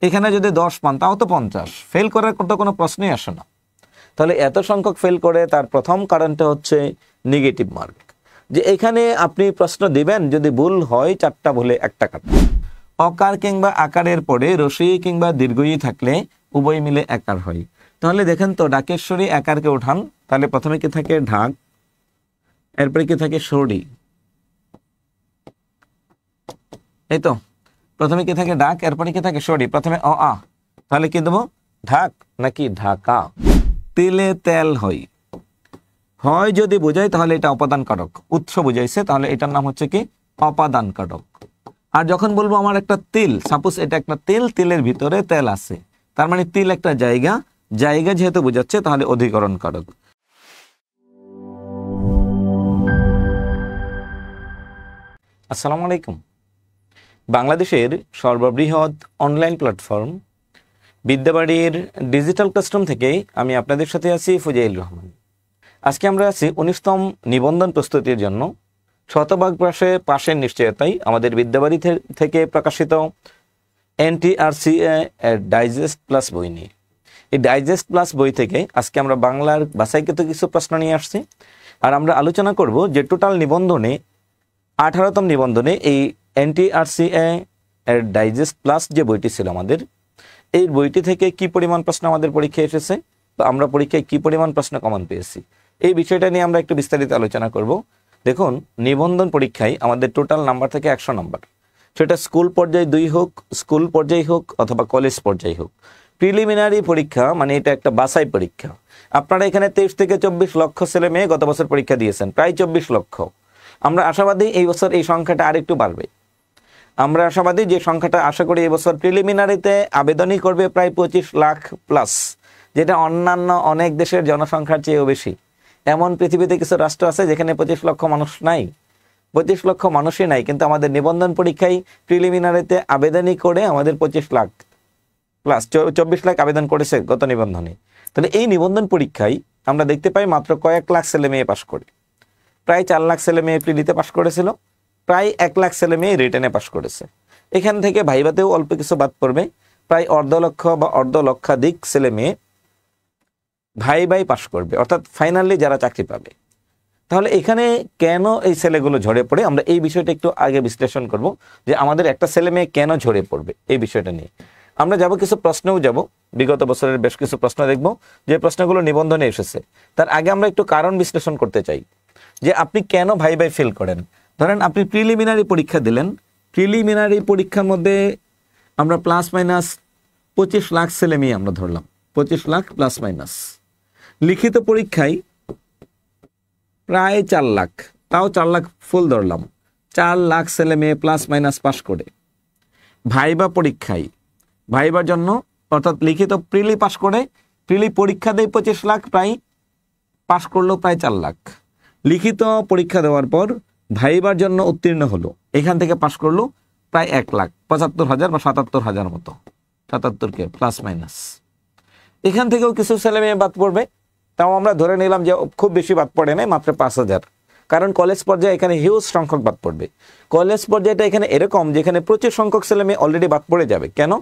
এখানে যদি 10 পান তাও তো 50, ফেল করার তো কোনো প্রশ্নই আসে না। তাহলে এত সংখ্যক ফেল করে তার প্রথম কারণটা হচ্ছে নেগেটিভ মার্ক, যে এখানে আপনি প্রশ্ন দিবেন যদি ভুল হয় 4টা ভুলে 1টা কাটা। অকার কিংবা আকারের পরে রসই কিংবা দীর্ঘই থাকলে উভয় মিলে একার হয়। তাহলে দেখেন তো ডাকেশ্বরী একারকে উঠান, তাহলে প্রথমে কি থাকে ঢাক, এরপরে কি থাকে সরি, এই তো প্রথমে কি থাকে ডাক, এরপরে কি থাকে সরি, প্রথমে অ আ, তাহলে কি দেবো ঢাক নাকি ঢাকা। তিলে তেল হয়, হয় যদি বোঝাই তাহলে এটা অপাদান কারক, উৎস বুঝাইছে তাহলে এটার নাম হচ্ছে কি অপাদান কারক। আর যখন বলবো আমার একটা তিল, সাপোজ এটা একটা তিল, তিলের ভিতরে তেল আছে, তার মানে তিল একটা জায়গা, জায়গা যেহেতু বোঝাচ্ছে তাহলে অধিকরণ কারক। আসসালামু আলাইকুম। বাংলাদেশের সর্ববৃহৎ অনলাইন প্ল্যাটফর্ম বিদ্যাবাড়ির ডিজিটাল ক্লাসরুম থেকে আমি আপনাদের সাথে আছি ফুজাইল রহমান। আজকে আমরা আছি 19তম নিবন্ধন প্রস্তুতির জন্য শতভাগ পাশের নিশ্চয়তায় আমাদের বিদ্যাবাড়ি থেকে প্রকাশিত NTRCA এর ডাইজেস্ট প্লাস বই নিয়ে। এই ডাইজেস্ট প্লাস বই থেকে আজকে আমরা বাংলার বাছাইকৃত কিছু প্রশ্ন নিয়ে আসছি, আর আমরা আলোচনা করব যে টোটাল নিবন্ধনে 18তম নিবন্ধনে এই NTRCA এর ডাইজেস্ট প্লাস যে বইটি ছিল আমাদের, এই বইটি থেকে কি পরিমাণ প্রশ্ন আমাদের পরীক্ষায় এসেছে বা আমরা পরীক্ষায় কি পরিমাণ প্রশ্ন কমন পেয়েছি, এই বিষয়টা নিয়ে আমরা একটু বিস্তারিত আলোচনা করব। দেখুন, নিবন্ধন পরীক্ষায় আমাদের টোটাল নাম্বার থেকে 100 নাম্বার, সেটা স্কুল পর্যায়ে 2 হোক, স্কুল পর্যায়ে হোক অথবা কলেজ পর্যায়ে হোক। প্রিলিমিনারি পরীক্ষা মানে এটা একটা বাছাই পরীক্ষা। আপনারা এখানে 23 থেকে 24 লক্ষ ছেলে মেয়ে গত বছর পরীক্ষা দিয়েছেন, প্রায় 24 লক্ষ। আমরা আশাবাদী এই বছর এই সংখ্যাটা আরেকটু বাড়বে। আমরা আশাবাদী যে সংখ্যাটা আশা করি এবছর প্রিলিমিনারিতে আবেদনই করবে প্রায় 25 লাখ প্লাস, যেটা অন্যান্য অনেক দেশের জনসংখ্যার চেয়েও বেশি। এমন পৃথিবীতে কিছু রাষ্ট্র আছে যেখানে 25 লক্ষ মানুষ নাই, 25 লক্ষ মানুষই নাই, কিন্তু আমাদের নিবন্ধন পরীক্ষায় প্রিলিমিনারিতে আবেদনই করে আমাদের 25 লাখ প্লাস, 24 লাখ আবেদন করেছে গত নিবন্ধনে। তাহলে এই নিবন্ধন পরীক্ষায় আমরা দেখতে পাই মাত্র কয়েক লাখ ছেলে মেয়ে পাশ করে, প্রায় 4 লাখ ছেলে মেয়ে প্রিলিতে পাশ করেছিল, প্রায় 1 লাখ ছেলে মেয়ে রিটেনে পাশ করেছে। এখান থেকে ভাইভাতেও অল্প কিছু বাদ পড়বে, প্রায় অর্ধ লক্ষ বা অর্ধ লক্ষাধিক ছেলে মেয়ে ভাই পাশ করবে, অর্থাৎ ফাইনালি যারা চাকরি পাবে। তাহলে এখানে কেন এই ছেলেগুলো ঝরে পড়ে, আমরা এই বিষয়টা একটু আগে বিশ্লেষণ করব, যে আমাদের একটা ছেলে মেয়ে কেন ঝরে পড়বে এই বিষয়টা নিয়ে আমরা যাব। কিছু প্রশ্নেও যাব, বিগত বছরের বেশ কিছু প্রশ্ন দেখব যে প্রশ্নগুলো নিবন্ধনে এসেছে। তার আগে আমরা একটু কারণ বিশ্লেষণ করতে চাই যে আপনি কেন ভাই ফেল করেন। ধরেন আপনি প্রিলিমিনারি পরীক্ষা দিলেন, প্রিলিমিনারি পরীক্ষার মধ্যে আমরা প্লাস মাইনাস 25 লাখ ছেলে মেয়ে আমরা ধরলাম, 25 লাখ প্লাস মাইনাস। লিখিত পরীক্ষায় প্রায় 4 লাখ, তাও 4 লাখ ফুল ধরলাম, 4 লাখ ছেলে মেয়ে প্লাস মাইনাস পাস করে। ভাইবা পরীক্ষায়, ভাইবার জন্য অর্থাৎ লিখিত প্রিলি পাস করে, প্রিলি পরীক্ষা দেয় 25 লাখ, প্রায় পাস করলো প্রায় 4 লাখ। লিখিত পরীক্ষা দেওয়ার পর ভাইবার জন্য উত্তীর্ণ হলো, এখান থেকে পাস করলো প্রায় 1,75,000 বা 77,000 মতো, 77কে প্লাস মাইনাস। এখান থেকেও কিছু ছেলে মেয়ে বাদ পড়বে, তাও আমরা ধরে নিলাম যে খুব বেশি বাদ পড়ে নাই, মাত্র 5,000। কারণ কলেজ পর্যায়ে এখানে হিউজ সংখ্যক বাদ পড়বে। কলেজ পর্যায়েটা এখানে এরকম যেখানে প্রচুর সংখ্যক ছেলে মেয়ে অলরেডি বাদ পড়ে যাবে। কেন?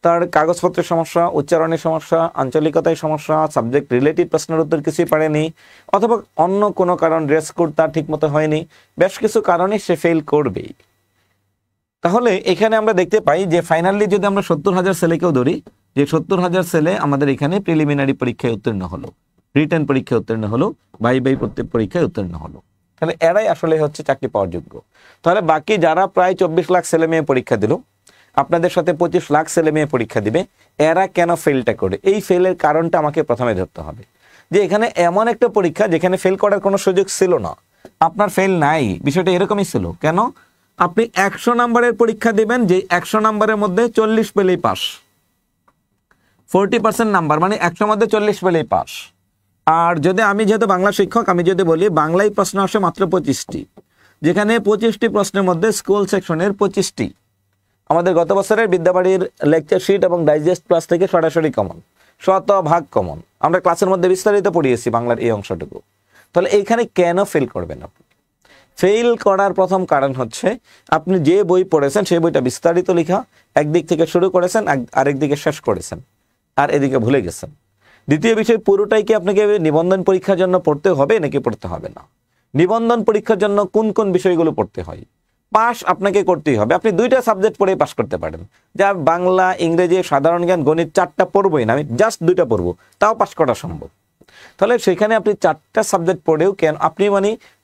তার কাগজপত্রের সমস্যা, উচ্চারণের সমস্যা, আঞ্চলিকতায় সমস্যা, সাবজেক্ট রিলেটিভ প্রশ্নের উত্তর কিছুই পারেনি, অথবা অন্য কোনো কারণ, ড্রেস কোড তার ঠিক মতো হয়নি, বেশ কিছু কারণে সে ফেল করবেই। তাহলে এখানে আমরা দেখতে পাই যে ফাইনালি যদি আমরা 70,000 ছেলেকেও ধরি, যে 70,000 ছেলে আমাদের এখানে প্রিলিমিনারি পরীক্ষায় উত্তীর্ণ হলো, রিটেন পরীক্ষায় উত্তীর্ণ হলো, ভাই প্রত্যেক পরীক্ষায় উত্তীর্ণ হলো। তাহলে এরাই আসলে হচ্ছে চাকরি পাওয়ার যোগ্য। তাহলে বাকি যারা প্রায় 24 লাখ ছেলে মেয়ে পরীক্ষা দিল, আপনাদের সাথে 25 লাখ ছেলে মেয়ে পরীক্ষা দিবে, এরা কেন ফেলটা করে? এই ফেলের কারণটা আমাকে প্রথমে ধরতে হবে, যে এখানে এমন একটা পরীক্ষা যেখানে ফেল করার কোনো সুযোগ ছিল না, আপনার ফেল নাই, বিষয়টা এরকমই ছিল। কেন? আপনি 100 নাম্বারের পরীক্ষা দিবেন, যে 100 নাম্বারের মধ্যে 40 পেলেই পাস, 40% নাম্বার মানে 100 মধ্যে 40 পেলেই পাস। আর যদি আমি যেহেতু বাংলা শিক্ষক, আমি যদি বলি বাংলায় প্রশ্ন আসে মাত্র 25টি, যেখানে 25টি প্রশ্নের মধ্যে স্কুল সেকশনের 25টি আমাদের গত বছরের বিদ্যাবাড়ির লেকচার শিট এবং ডাইজেস্ট প্লাস থেকে সরাসরি কমন, শতভাগ কমন। আমরা ক্লাসের মধ্যে বিস্তারিত পড়িয়েছি বাংলার এই অংশটুকু। তাহলে এইখানে কেন ফেল করবেন আপনি? ফেল করার প্রথম কারণ হচ্ছে আপনি যে বই পড়েছেন সেই বইটা বিস্তারিত লেখা, একদিক থেকে শুরু করেছেন, আরেক দিকে শেষ করেছেন, আর এদিকে ভুলে গেছেন। দ্বিতীয় বিষয়, পুরোটাই কি আপনাকে নিবন্ধন পরীক্ষার জন্য পড়তে হবে নাকি পড়তে হবে না? নিবন্ধন পরীক্ষার জন্য কোন কোন বিষয়গুলো পড়তে হয়? পাস আপনাকে করতেই হবে। আপনি 2টা সাবজেক্ট পড়ে পাস করতে পারেন, যা বাংলা, ইংরেজি, সাধারণ জ্ঞান, গণিত 4টা পড়বই না, আমি জাস্ট 2টা পড়বো, তাও পাস করা সম্ভব। তাহলে সেখানে আপনি 4টা সাবজেক্ট পড়েও কেন আপনি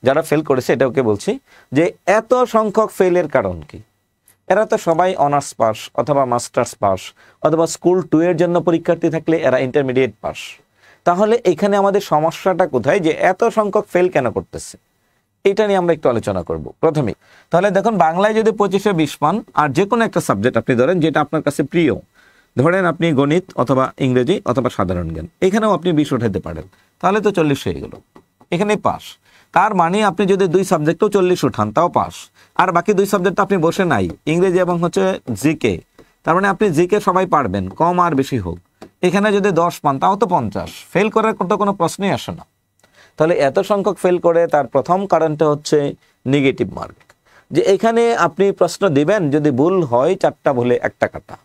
যারা ফেল করেছে এটাকে বলছি যে এত সংখ্যক ফেলের কারণ কি? এরা তো সবাই অনার্স পাস অথবা মাস্টার্স পাস অথবা স্কুল 2 এর জন্য পরীক্ষার্থী থাকলে এরা ইন্টারমিডিয়েট পাস। তাহলে এখানে আমাদের সমস্যাটা কোথায়, যে এত সংখ্যক ফেল কেন করতেছে? এটা নিয়ে আমরা একটু আলোচনা করব প্রথমে। তাহলে দেখুন, বাংলায় যদি 25-এ 20 পান, আর যে কোনো একটা সাবজেক্ট আপনি ধরেন যেটা আপনার কাছে প্রিয়, ধরেন আপনি গণিত অথবা ইংরেজি অথবা সাধারণ জ্ঞান, এখানেও আপনি 20 উঠাতে পারেন, তাহলে তো 40 হয়ে গেল, এখানে পাস। তার মানে আপনি যদি 2 সাবজেক্টও 40 উঠান তাও পাস। আর বাকি 2 সাবজেক্ট আপনি বসে নাই, ইংরেজি এবং জিকে, তার মানে আপনি জিকে সবাই পারবেন, কম আর বেশি হোক। এখানে যদি 10 পান তাও তো 50, ফেল করার তো কোনো প্রশ্নই আসে না। তাহলে এত সংখ্যক ফেল করে তার প্রথম কারণটা হচ্ছে নেগেটিভ মার্ক। যে এখানে আপনি প্রশ্ন দিবেন, যদি ভুল হয় 4টা ভুলে 1টা কাটা,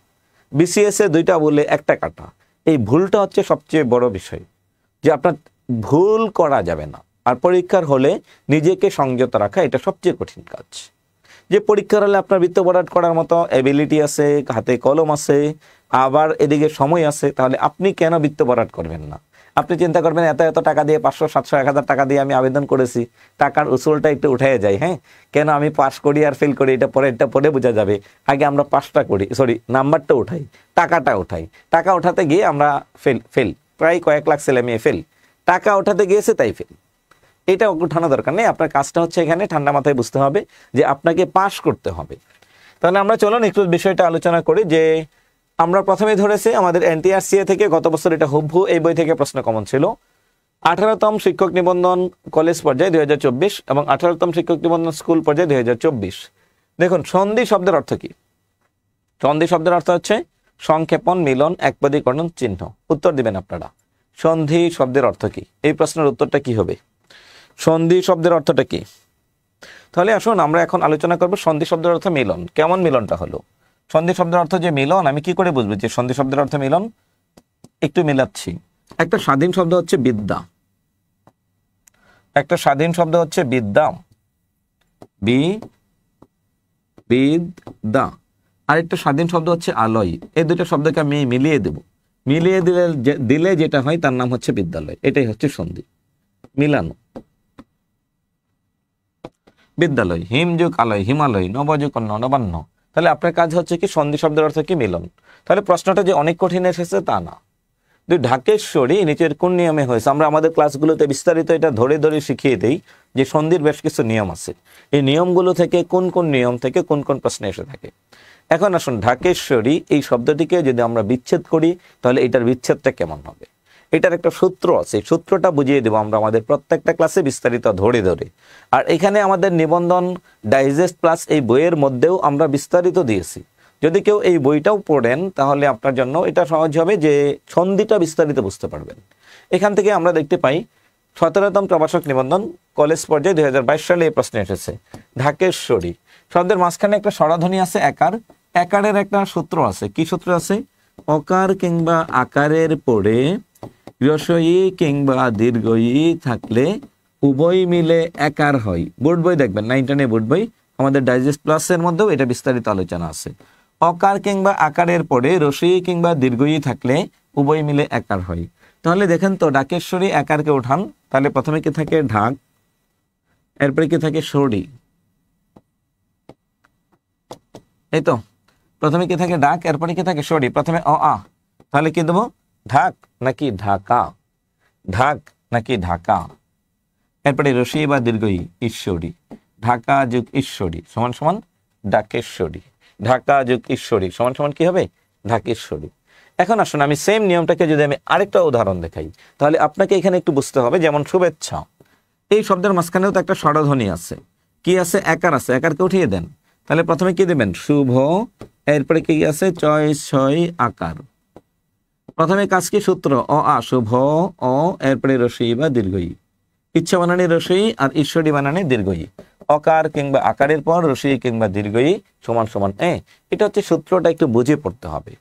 বিসিএস এ 2টা ভুলে 1টা কাটা। এই ভুলটা হচ্ছে সবচেয়ে বড় বিষয়, যে আপনার ভুল করা যাবে না। আর পরীক্ষার হলে নিজেকে সংযত রাখা, এটা সবচেয়ে কঠিন কাজ। যে পরীক্ষার হলে আপনার বৃত্ত ভরাট করার মতো এবিলিটি আছে, হাতে কলম আছে, আবার এদিকে সময় আছে, তাহলে আপনি কেন বৃত্ত ভরাট করবেন না? আপনি চিন্তা করবেন এত এত টাকা দিয়ে 500, 700, 1000 টাকা দিয়ে আমি আবেদন করেছি, টাকার উসুলটা একটু উঠে যায়, হ্যাঁ, কেন আমি পাস করি আর ফেল করি, এটা পরে বোঝা যাবে। আগে আমরা পাসটা করি, নাম্বারটা উঠাই, টাকাটা উঠাই। টাকা উঠাতে গিয়ে আমরা ফেল, প্রায় কয়েক লাখ ছেলে মেয়ে ফেল, টাকা উঠাতে গিয়েছে তাই ফেল। এটা উঠানো দরকার নেই। আপনার কাজটা হচ্ছে এখানে ঠান্ডা মাথায় বুঝতে হবে যে আপনাকে পাস করতে হবে। তাহলে আমরা চলুন একটু বিষয়টা আলোচনা করি। যে আমরা প্রথমে ধরেছি আমাদের এনটিআরসিএ থেকে গত বছর এটা হুবহু এই বই থেকে প্রশ্ন কমন ছিল। 18তম শিক্ষক নিবন্ধন কলেজ পর্যায়ে 2024 এবং 18তম শিক্ষক নিবন্ধন স্কুল পর্যায়ে 2024। দেখুন, সন্ধি শব্দের অর্থ কি? সন্ধি শব্দের অর্থ হচ্ছে সংক্ষেপণ, মিলন, একপদীকরণ, চিহ্ন। উত্তর দিবেন আপনারা। সন্ধি শব্দের অর্থ কি? এই প্রশ্নের উত্তরটা কি হবে? সন্ধি শব্দের অর্থটা কি? তাহলে আসুন আমরা এখন আলোচনা করব সন্ধি শব্দের অর্থ মিলন। কেমন মিলনটা হলো? সন্ধি শব্দের অর্থ যে মিলন, আমি কি করে বুঝবো যে সন্ধি শব্দের অর্থ মিলন? একটু মিলাচ্ছি। একটা স্বাধীন শব্দ হচ্ছে বিদ্যা, একটা স্বাধীন শব্দ হচ্ছে বিদ্যা, বিদ্যা। আরেকটা স্বাধীন শব্দ হচ্ছে আলয়। এই দুটো শব্দকে আমি মিলিয়ে দেব, মিলিয়ে দিলে যেটা হয় তার নাম হচ্ছে বিদ্যালয়। এটাই হচ্ছে সন্ধি, মিলানো। বিদ্যালয়, হিম যুগ আলয়, হিমালয়, নবযুগ নবান্ন। তাহলে আপনার কাজ হচ্ছে কি সন্ধি শব্দের অর্থ কি? মিলন। তাহলে প্রশ্নটা যে অনেক কঠিন এসেছে তা না। ঢাকেশ্বরী নিচের কোন নিয়মে হয়েছে? আমরা আমাদের ক্লাসগুলোতে বিস্তারিত এটা ধরে ধরে শিখিয়ে দেই যে সন্ধির বেশ কিছু নিয়ম আছে। এই নিয়মগুলো থেকে কোন কোন নিয়ম থেকে কোন কোন প্রশ্ন এসে থাকে। এখন আসুন, ঢাকেশ্বরী এই শব্দটিকে যদি আমরা বিচ্ছেদ করি তাহলে এটার বিচ্ছেদটা কেমন হবে? এটার একটা সূত্র আছে, সূত্রটা বুঝিয়ে দেবো আমরা আমাদের প্রত্যেকটা ক্লাসে বিস্তারিত ধরে ধরে। আর এখানে আমাদের নিবন্ধন ডাইজেস্ট প্লাস এই বইয়ের মধ্যেও আমরা বিস্তারিত দিয়েছি। যদি কেউ এই বইটাও পড়েন তাহলে আপনার জন্য এটা সহজ হবে যে সন্ধিটা বিস্তারিত বুঝতে পারবেন। এখান থেকে আমরা দেখতে পাই 17তম প্রবাসক নিবন্ধন কলেজ পর্যায়ে 2022 সালে এই প্রশ্ন এসেছে। ঢাকেশ্বরী শব্দের মাঝখানে একটা স্বরধ্বনি আছে একার, একারের একটা সূত্র আছে। কি সূত্র আছে? অকার কিংবা আকারের পরে রসই কিংবা দীর্ঘই থাকলে উভয় মিলে একার হয়। বোর্ড বই দেখবেন, 9-10 বোর্ড বই, আমাদের ডাইজেস্ট প্লাসের মধ্যেও এটা বিস্তারিত আলোচনা আছে। অকার কিংবা আকারের পরে রসই কিংবা দীর্ঘই থাকলে উভয় মিলে একার হয়। তাহলে দেখেন তো, ঢাকেশ্বরী একারকে উঠান, তাহলে প্রথমে কি থাকে? ঢাক, এরপরে কি থাকে? সরি। এই তো, প্রথমে কি থাকে? ডাক, এরপরে কি থাকে? সরি। প্রথমে অ আ, তাহলে কি দেবো? ঢাক নাকি ঢাকা? ঢাক নাকি ঢাকা? এরপরে রসই বা দীর্ঘই, ঈশ্বরী। ঢাকা যোগ ঈশ্বরী সমান সমান ঢাকেশ্বরী। ঢাকা যোগ ঈশ্বরী সমান সমান কি হবে? ঢাকেশ্বরী। এখন আসুন আমি সেম নিয়মটাকে যদি আমি আরেকটা উদাহরণ দেখাই তাহলে আপনাকে এখানে একটু বুঝতে হবে। যেমন শুভেচ্ছা, এই শব্দের মাঝখানেও তো একটা স্বরধ্বনি আছে। কি আছে? একার আছে, একারকে উঠিয়ে দেন। তাহলে প্রথমে কি দেবেন? শুভ, এরপরে কি আছে? চয় ছয় আকার। প্রথমে কাজ কি? সূত্র অ আ, শুভ অ, এরপরে রসই বা দীর্ঘই। ইচ্ছা বানানে রসই আর ঈশ্বরী বানানে দীর্ঘই, অকার কিংবা আকারের পর রসই কিংবা দীর্ঘই সমান সমান এ। এটা হচ্ছে সূত্রটা একটু বুঝে পড়তে হবে।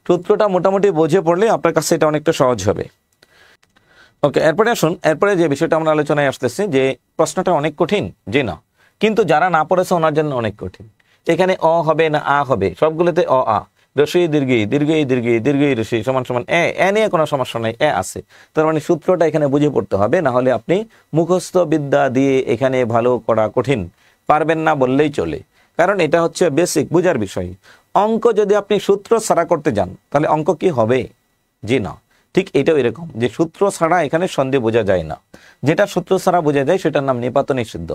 সূত্রটা মোটামুটি বুঝে পড়লে আপনার কাছে এটা অনেকটা সহজ হবে। ওকে, এরপরে আসুন, এরপরে যে বিষয়টা আমরা আলোচনায় আসতেছি যে প্রশ্নটা অনেক কঠিন যে না, কিন্তু যারা না পড়েছে ওনার জন্য অনেক কঠিন। এখানে অ হবে না আ হবে, সবগুলোতে অ আ, রসই দীর্ঘই দীর্ঘই দীর্ঘই দীর্ঘই রসই সমান সমান এ নিয়ে কোনো সমস্যা নাই, এ আছে। তার মানে সূত্রটা এখানে বুঝে পড়তে হবে, না হলে আপনি মুখস্থ বিদ্যা দিয়ে এখানে ভালো করা কঠিন, পারবেন না বললেই চলে। কারণ এটা হচ্ছে বেসিক বুঝার বিষয়। অঙ্ক যদি আপনি সূত্র ছাড়া করতে যান তাহলে অঙ্ক কি হবে? জি না। ঠিক এটাও এরকম যে সূত্র ছাড়া এখানে সন্ধি বোঝা যায় না, যেটা সূত্র ছাড়া বোঝা যায় সেটার নাম নিপাত নিষিদ্ধ।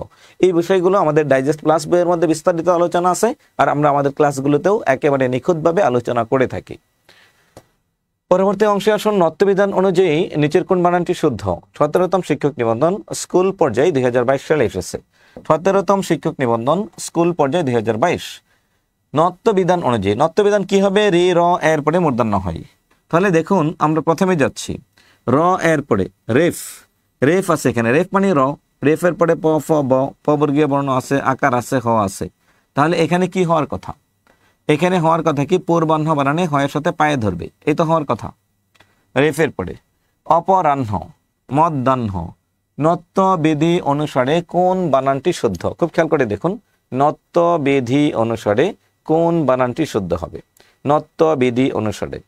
এই বিষয়গুলো আমাদের ডাইজেস্ট ক্লাস বইয়ের মধ্যে বিস্তারিত আলোচনা আছে, আর আমরা আমাদের ক্লাসগুলোতেও একেবারে নিখুঁতভাবে আলোচনা করে থাকি। পরবর্তী অংশে আসুন, নত্যবিধান অনুযায়ী নিচের কোন বানানটি শুদ্ধ? 17তম শিক্ষক নিবন্ধন স্কুল পর্যায়ে 2022 সালে এসেছে। 17তম শিক্ষক নিবন্ধন স্কুল পর্যায়ে 2022। নত্যবিধান অনুযায়ী, নত্যবিধান কি হবে? রে র এর পরে মূর্ধন্য হয়। তাহলে দেখুন আমরা প্রথমে যাচ্ছি, র এর পরে রেফ, রেফ আছে এখানে, রেফ মানে র, রেফের পরে প ফ ব, প বর্গীয় বর্ণ আছে, আকার আছে, হ আছে। তাহলে এখানে কি হওয়ার কথা? এখানে হওয়ার কথা কি পূর্বাহ্ন বানানে হয়ের সাথে পায়ে ধরবে, এই তো হওয়ার কথা। রেফের পরে অপরাহ্ন, মধ্যাহ্ন, নত্য বিধি অনুসারে কোন বানানটি শুদ্ধ? খুব খেয়াল করে দেখুন, নত্য বিধি অনুসারে কোন বানানটি শুদ্ধ হবে? নত্য বিধি অনুসারে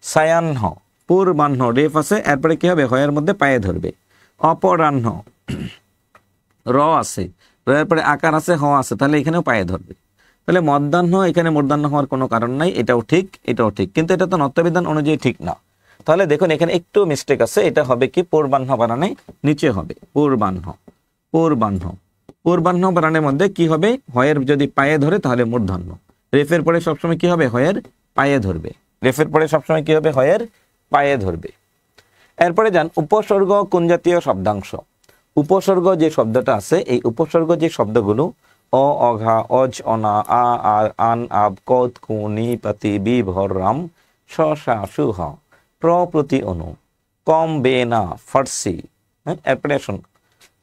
সায়াহ্ন, পূর্বাহ্ন, রেফ আছে, এরপরে কি হবে? হয়ের মধ্যে পায়ে ধরবে। অপরাহ্ন, র আছে, রের পরে আকার আছে, হ আছে, তাহলে এখানেও পায়ে ধরবে। তাহলে মধ্যাহ্ন, এখানে মূর্ধন্য হওয়ার কোনো কারণ নাই, এটাও ঠিক এটাও ঠিক, কিন্তু এটা তো নত্যবিধান অনুযায়ী ঠিক না। তাহলে দেখুন এখানে একটু মিস্টেক আছে, এটা হবে কি পূর্বাহ্ন বানানে নিচে হবে, পূর্বাহ্ন, পূর্বাহ্ন, পূর্বাহ্ন বানানের মধ্যে কি হবে? হয়ের যদি পায়ে ধরে তাহলে মূর্ধন্য। রেফের পরে সবসময় কি হবে? হয়ের পায়ে ধরবে। রেফের পরে সবসময় কি হবে? হয়ের পায়ে ধরবে। এরপরে যান, উপসর্গ কোন জাতীয় শব্দাংশ? উপসর্গ যে শব্দটা আছে, এই উপসর্গ যে শব্দগুলো অ, অঘা, অজ, অনা, আ, আর, আন, আব, কদ, কু, নি, পাতি, বি, ভর, রাম, স, সা, সু, হ, প্র, প্রতি, অনু, কম, বে, না, ফার্সি। এরপরে আসুন,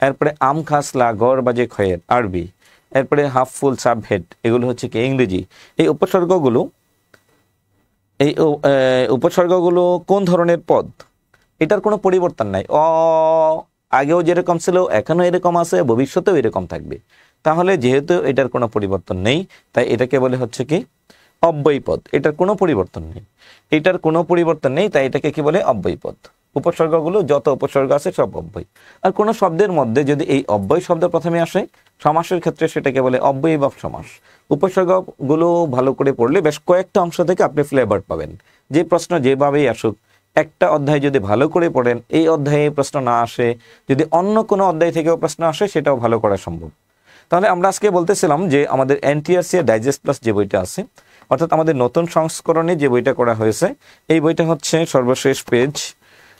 এরপরে আম, খাসলা, গড়, বাজে, খয়ের আরবি। এরপরে হাফ ফুল, সাবহেড, এগুলো হচ্ছে কি ইংরেজি। এই উপসর্গগুলো, এই উপসর্গগুলো কোন ধরনের পদ? এটার কোনো পরিবর্তন নাই। আগেও যেরকম ছিল এখনো এরকম আছে, ভবিষ্যতেও এরকম থাকবে। তাহলে যেহেতু এটার কোনো পরিবর্তন নেই, তাই এটাকে বলে হচ্ছে কি অব্যয় পদ। এটার কোনো পরিবর্তন নেই, এটার কোনো পরিবর্তন নেই, তাই এটাকে কি বলে? অব্যয় পদ। উপসর্গগুলো যত উপসর্গ আছে সব অব্যয়। আর কোনো শব্দের মধ্যে যদি এই অব্যয় শব্দ প্রথমে আসে, সমাসের ক্ষেত্রে সেটাকে বলে অব্যয়ীভাব সমাস। উপসর্গগুলো ভালো করে পড়লে বেশ কয়েকটা অংশ থেকে আপনি ফ্লেভার পাবেন। যে প্রশ্ন যেভাবেই আসুক, একটা অধ্যায় যদি ভালো করে পড়েন, এই অধ্যায়ে প্রশ্ন না আসে, যদি অন্য কোনো অধ্যায় থেকেও প্রশ্ন আসে, সেটাও ভালো করা সম্ভব। তাহলে আমরা আজকে বলতেছিলাম যে আমাদের এনটিআরসি ডাইজেস্ট প্লাস যে বইটা আছে, অর্থাৎ আমাদের নতুন সংস্করণে যে বইটা করা হয়েছে, এই বইটা হচ্ছে সর্বশেষ পেজ।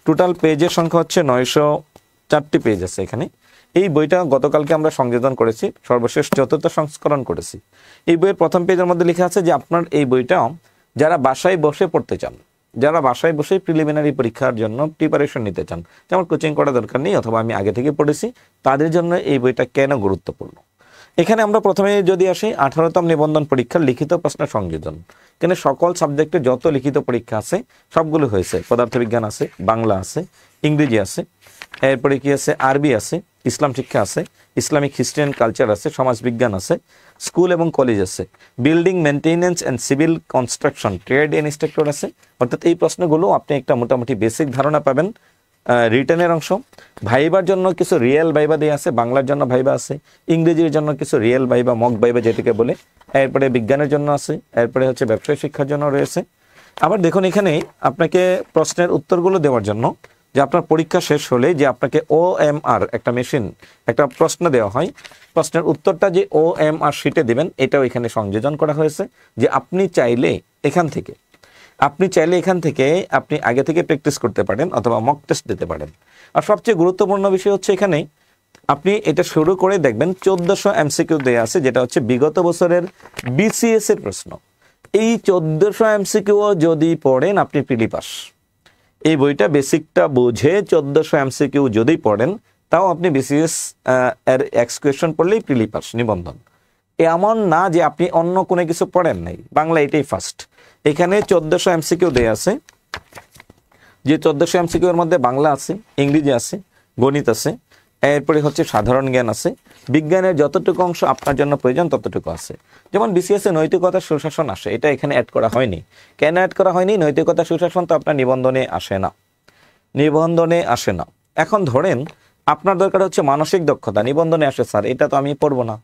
টোটাল পেজের সংখ্যা হচ্ছে 904টি পেজ আছে এখানে। এই বইটা গতকালকে আমরা সংযোজন করেছি, সর্বশেষ 4র্থ সংস্করণ করেছি। এই বইয়ের প্রথম পেজের মধ্যে লেখা আছে যে আপনার এই বইটা যারা বাসায় বসে পড়তে চান, যারা বাসায় বসে প্রিলিমিনারি পরীক্ষার জন্য প্রিপারেশন নিতে চান, যেমন কোচিং করা দরকার নেই অথবা আমি আগে থেকে পড়েছি, তাদের জন্য এই বইটা কেন গুরুত্বপূর্ণ। এখানে আমরা প্রথমে যদি আসি 18তম নিবন্ধন পরীক্ষার লিখিত প্রশ্ন সংযোজন। এখানে সকল সাবজেক্টে যত লিখিত পরীক্ষা আছে সবগুলো হয়েছে। পদার্থবিজ্ঞান আছে, বাংলা আছে, ইংরেজি আছে, এরপরে কি আছে? আরবি আছে, ইসলাম শিক্ষা আছে, ইসলামিক হিস্ট্রি অ্যান্ড কালচার আছে, সমাজবিজ্ঞান আছে, স্কুল এবং কলেজ আছে, building maintenance and civil construction, trade instructor আছে। অর্থাৎ এই প্রশ্নগুলো আপনি একটা মোটামুটি বেসিক ধারণা পাবেন। রিটেনের অংশ, ভাইবার জন্য কিছু রিয়েল ভাইবা দিয়ে আছে, বাংলার জন্য ভাইবা আছে, ইংরেজির জন্য কিছু রিয়েল ভাইবা, মক ভাইবা যেটাকে বলে, এরপরে বিজ্ঞানের জন্য আছে, এরপরে হচ্ছে ব্যবসায় শিক্ষার জন্য রয়েছে। আবার দেখুন এখানে আপনাকে প্রশ্নের উত্তরগুলো দেওয়ার জন্য, যে আপনার পরীক্ষা শেষ হলে যে আপনাকে OMR একটা মেশিন, একটা প্রশ্ন দেওয়া হয়, প্রশ্নের উত্তরটা যে OMR শিটে দেবেন, এটাও এখানে সংযোজন করা হয়েছে। যে আপনি চাইলে এখান থেকে আপনি আগে থেকে প্র্যাকটিস করতে পারেন অথবা মক টেস্ট দিতে পারেন। আর সবচেয়ে গুরুত্বপূর্ণ বিষয় হচ্ছে এখানে আপনি এটা শুরু করে দেখবেন 1400 MCQ দেয়া আছে, যেটা হচ্ছে বিগত বছরের BCS এর প্রশ্ন। এই 1400 MCQ যদি পড়েন আপনি প্রিলি পাস। এই বইটা বেসিকটা বুঝে 1400 MCQ যদি পড়েন তাও আপনি বিসিএস এর এক্স কোয়েশন পড়লেই প্রিলি পাস নিবন্ধন। এমন না যে আপনি অন্য কোনো কিছু পড়েন নাই, বাংলা এটাই ফার্স্ট। এখানে 1400 এমসিকিউ দেয়া আছে, যে 1400 এমসিকিউ এর মধ্যে বাংলা আছে, ইংরেজি আছে, গণিত আছে, এরপরে হচ্ছে সাধারণ জ্ঞান আছে, বিজ্ঞানের যতটুকু অংশ আপনার জন্য প্রয়োজন ততটুকু আছে। যেমন বিসিএস এ নৈতিকতা সুশাসন আসে, এটা এখানে অ্যাড করা হয়নি। কেন অ্যাড করা হয়নি? নৈতিকতা সুশাসন তো আপনার নিবন্ধনে আসে না, নিবন্ধনে আসে না। এখন ধরেন আপনার দরকার হচ্ছে মানসিক দক্ষতা, নিবন্ধনে আসে স্যার, এটা তো আমি পড়বো না।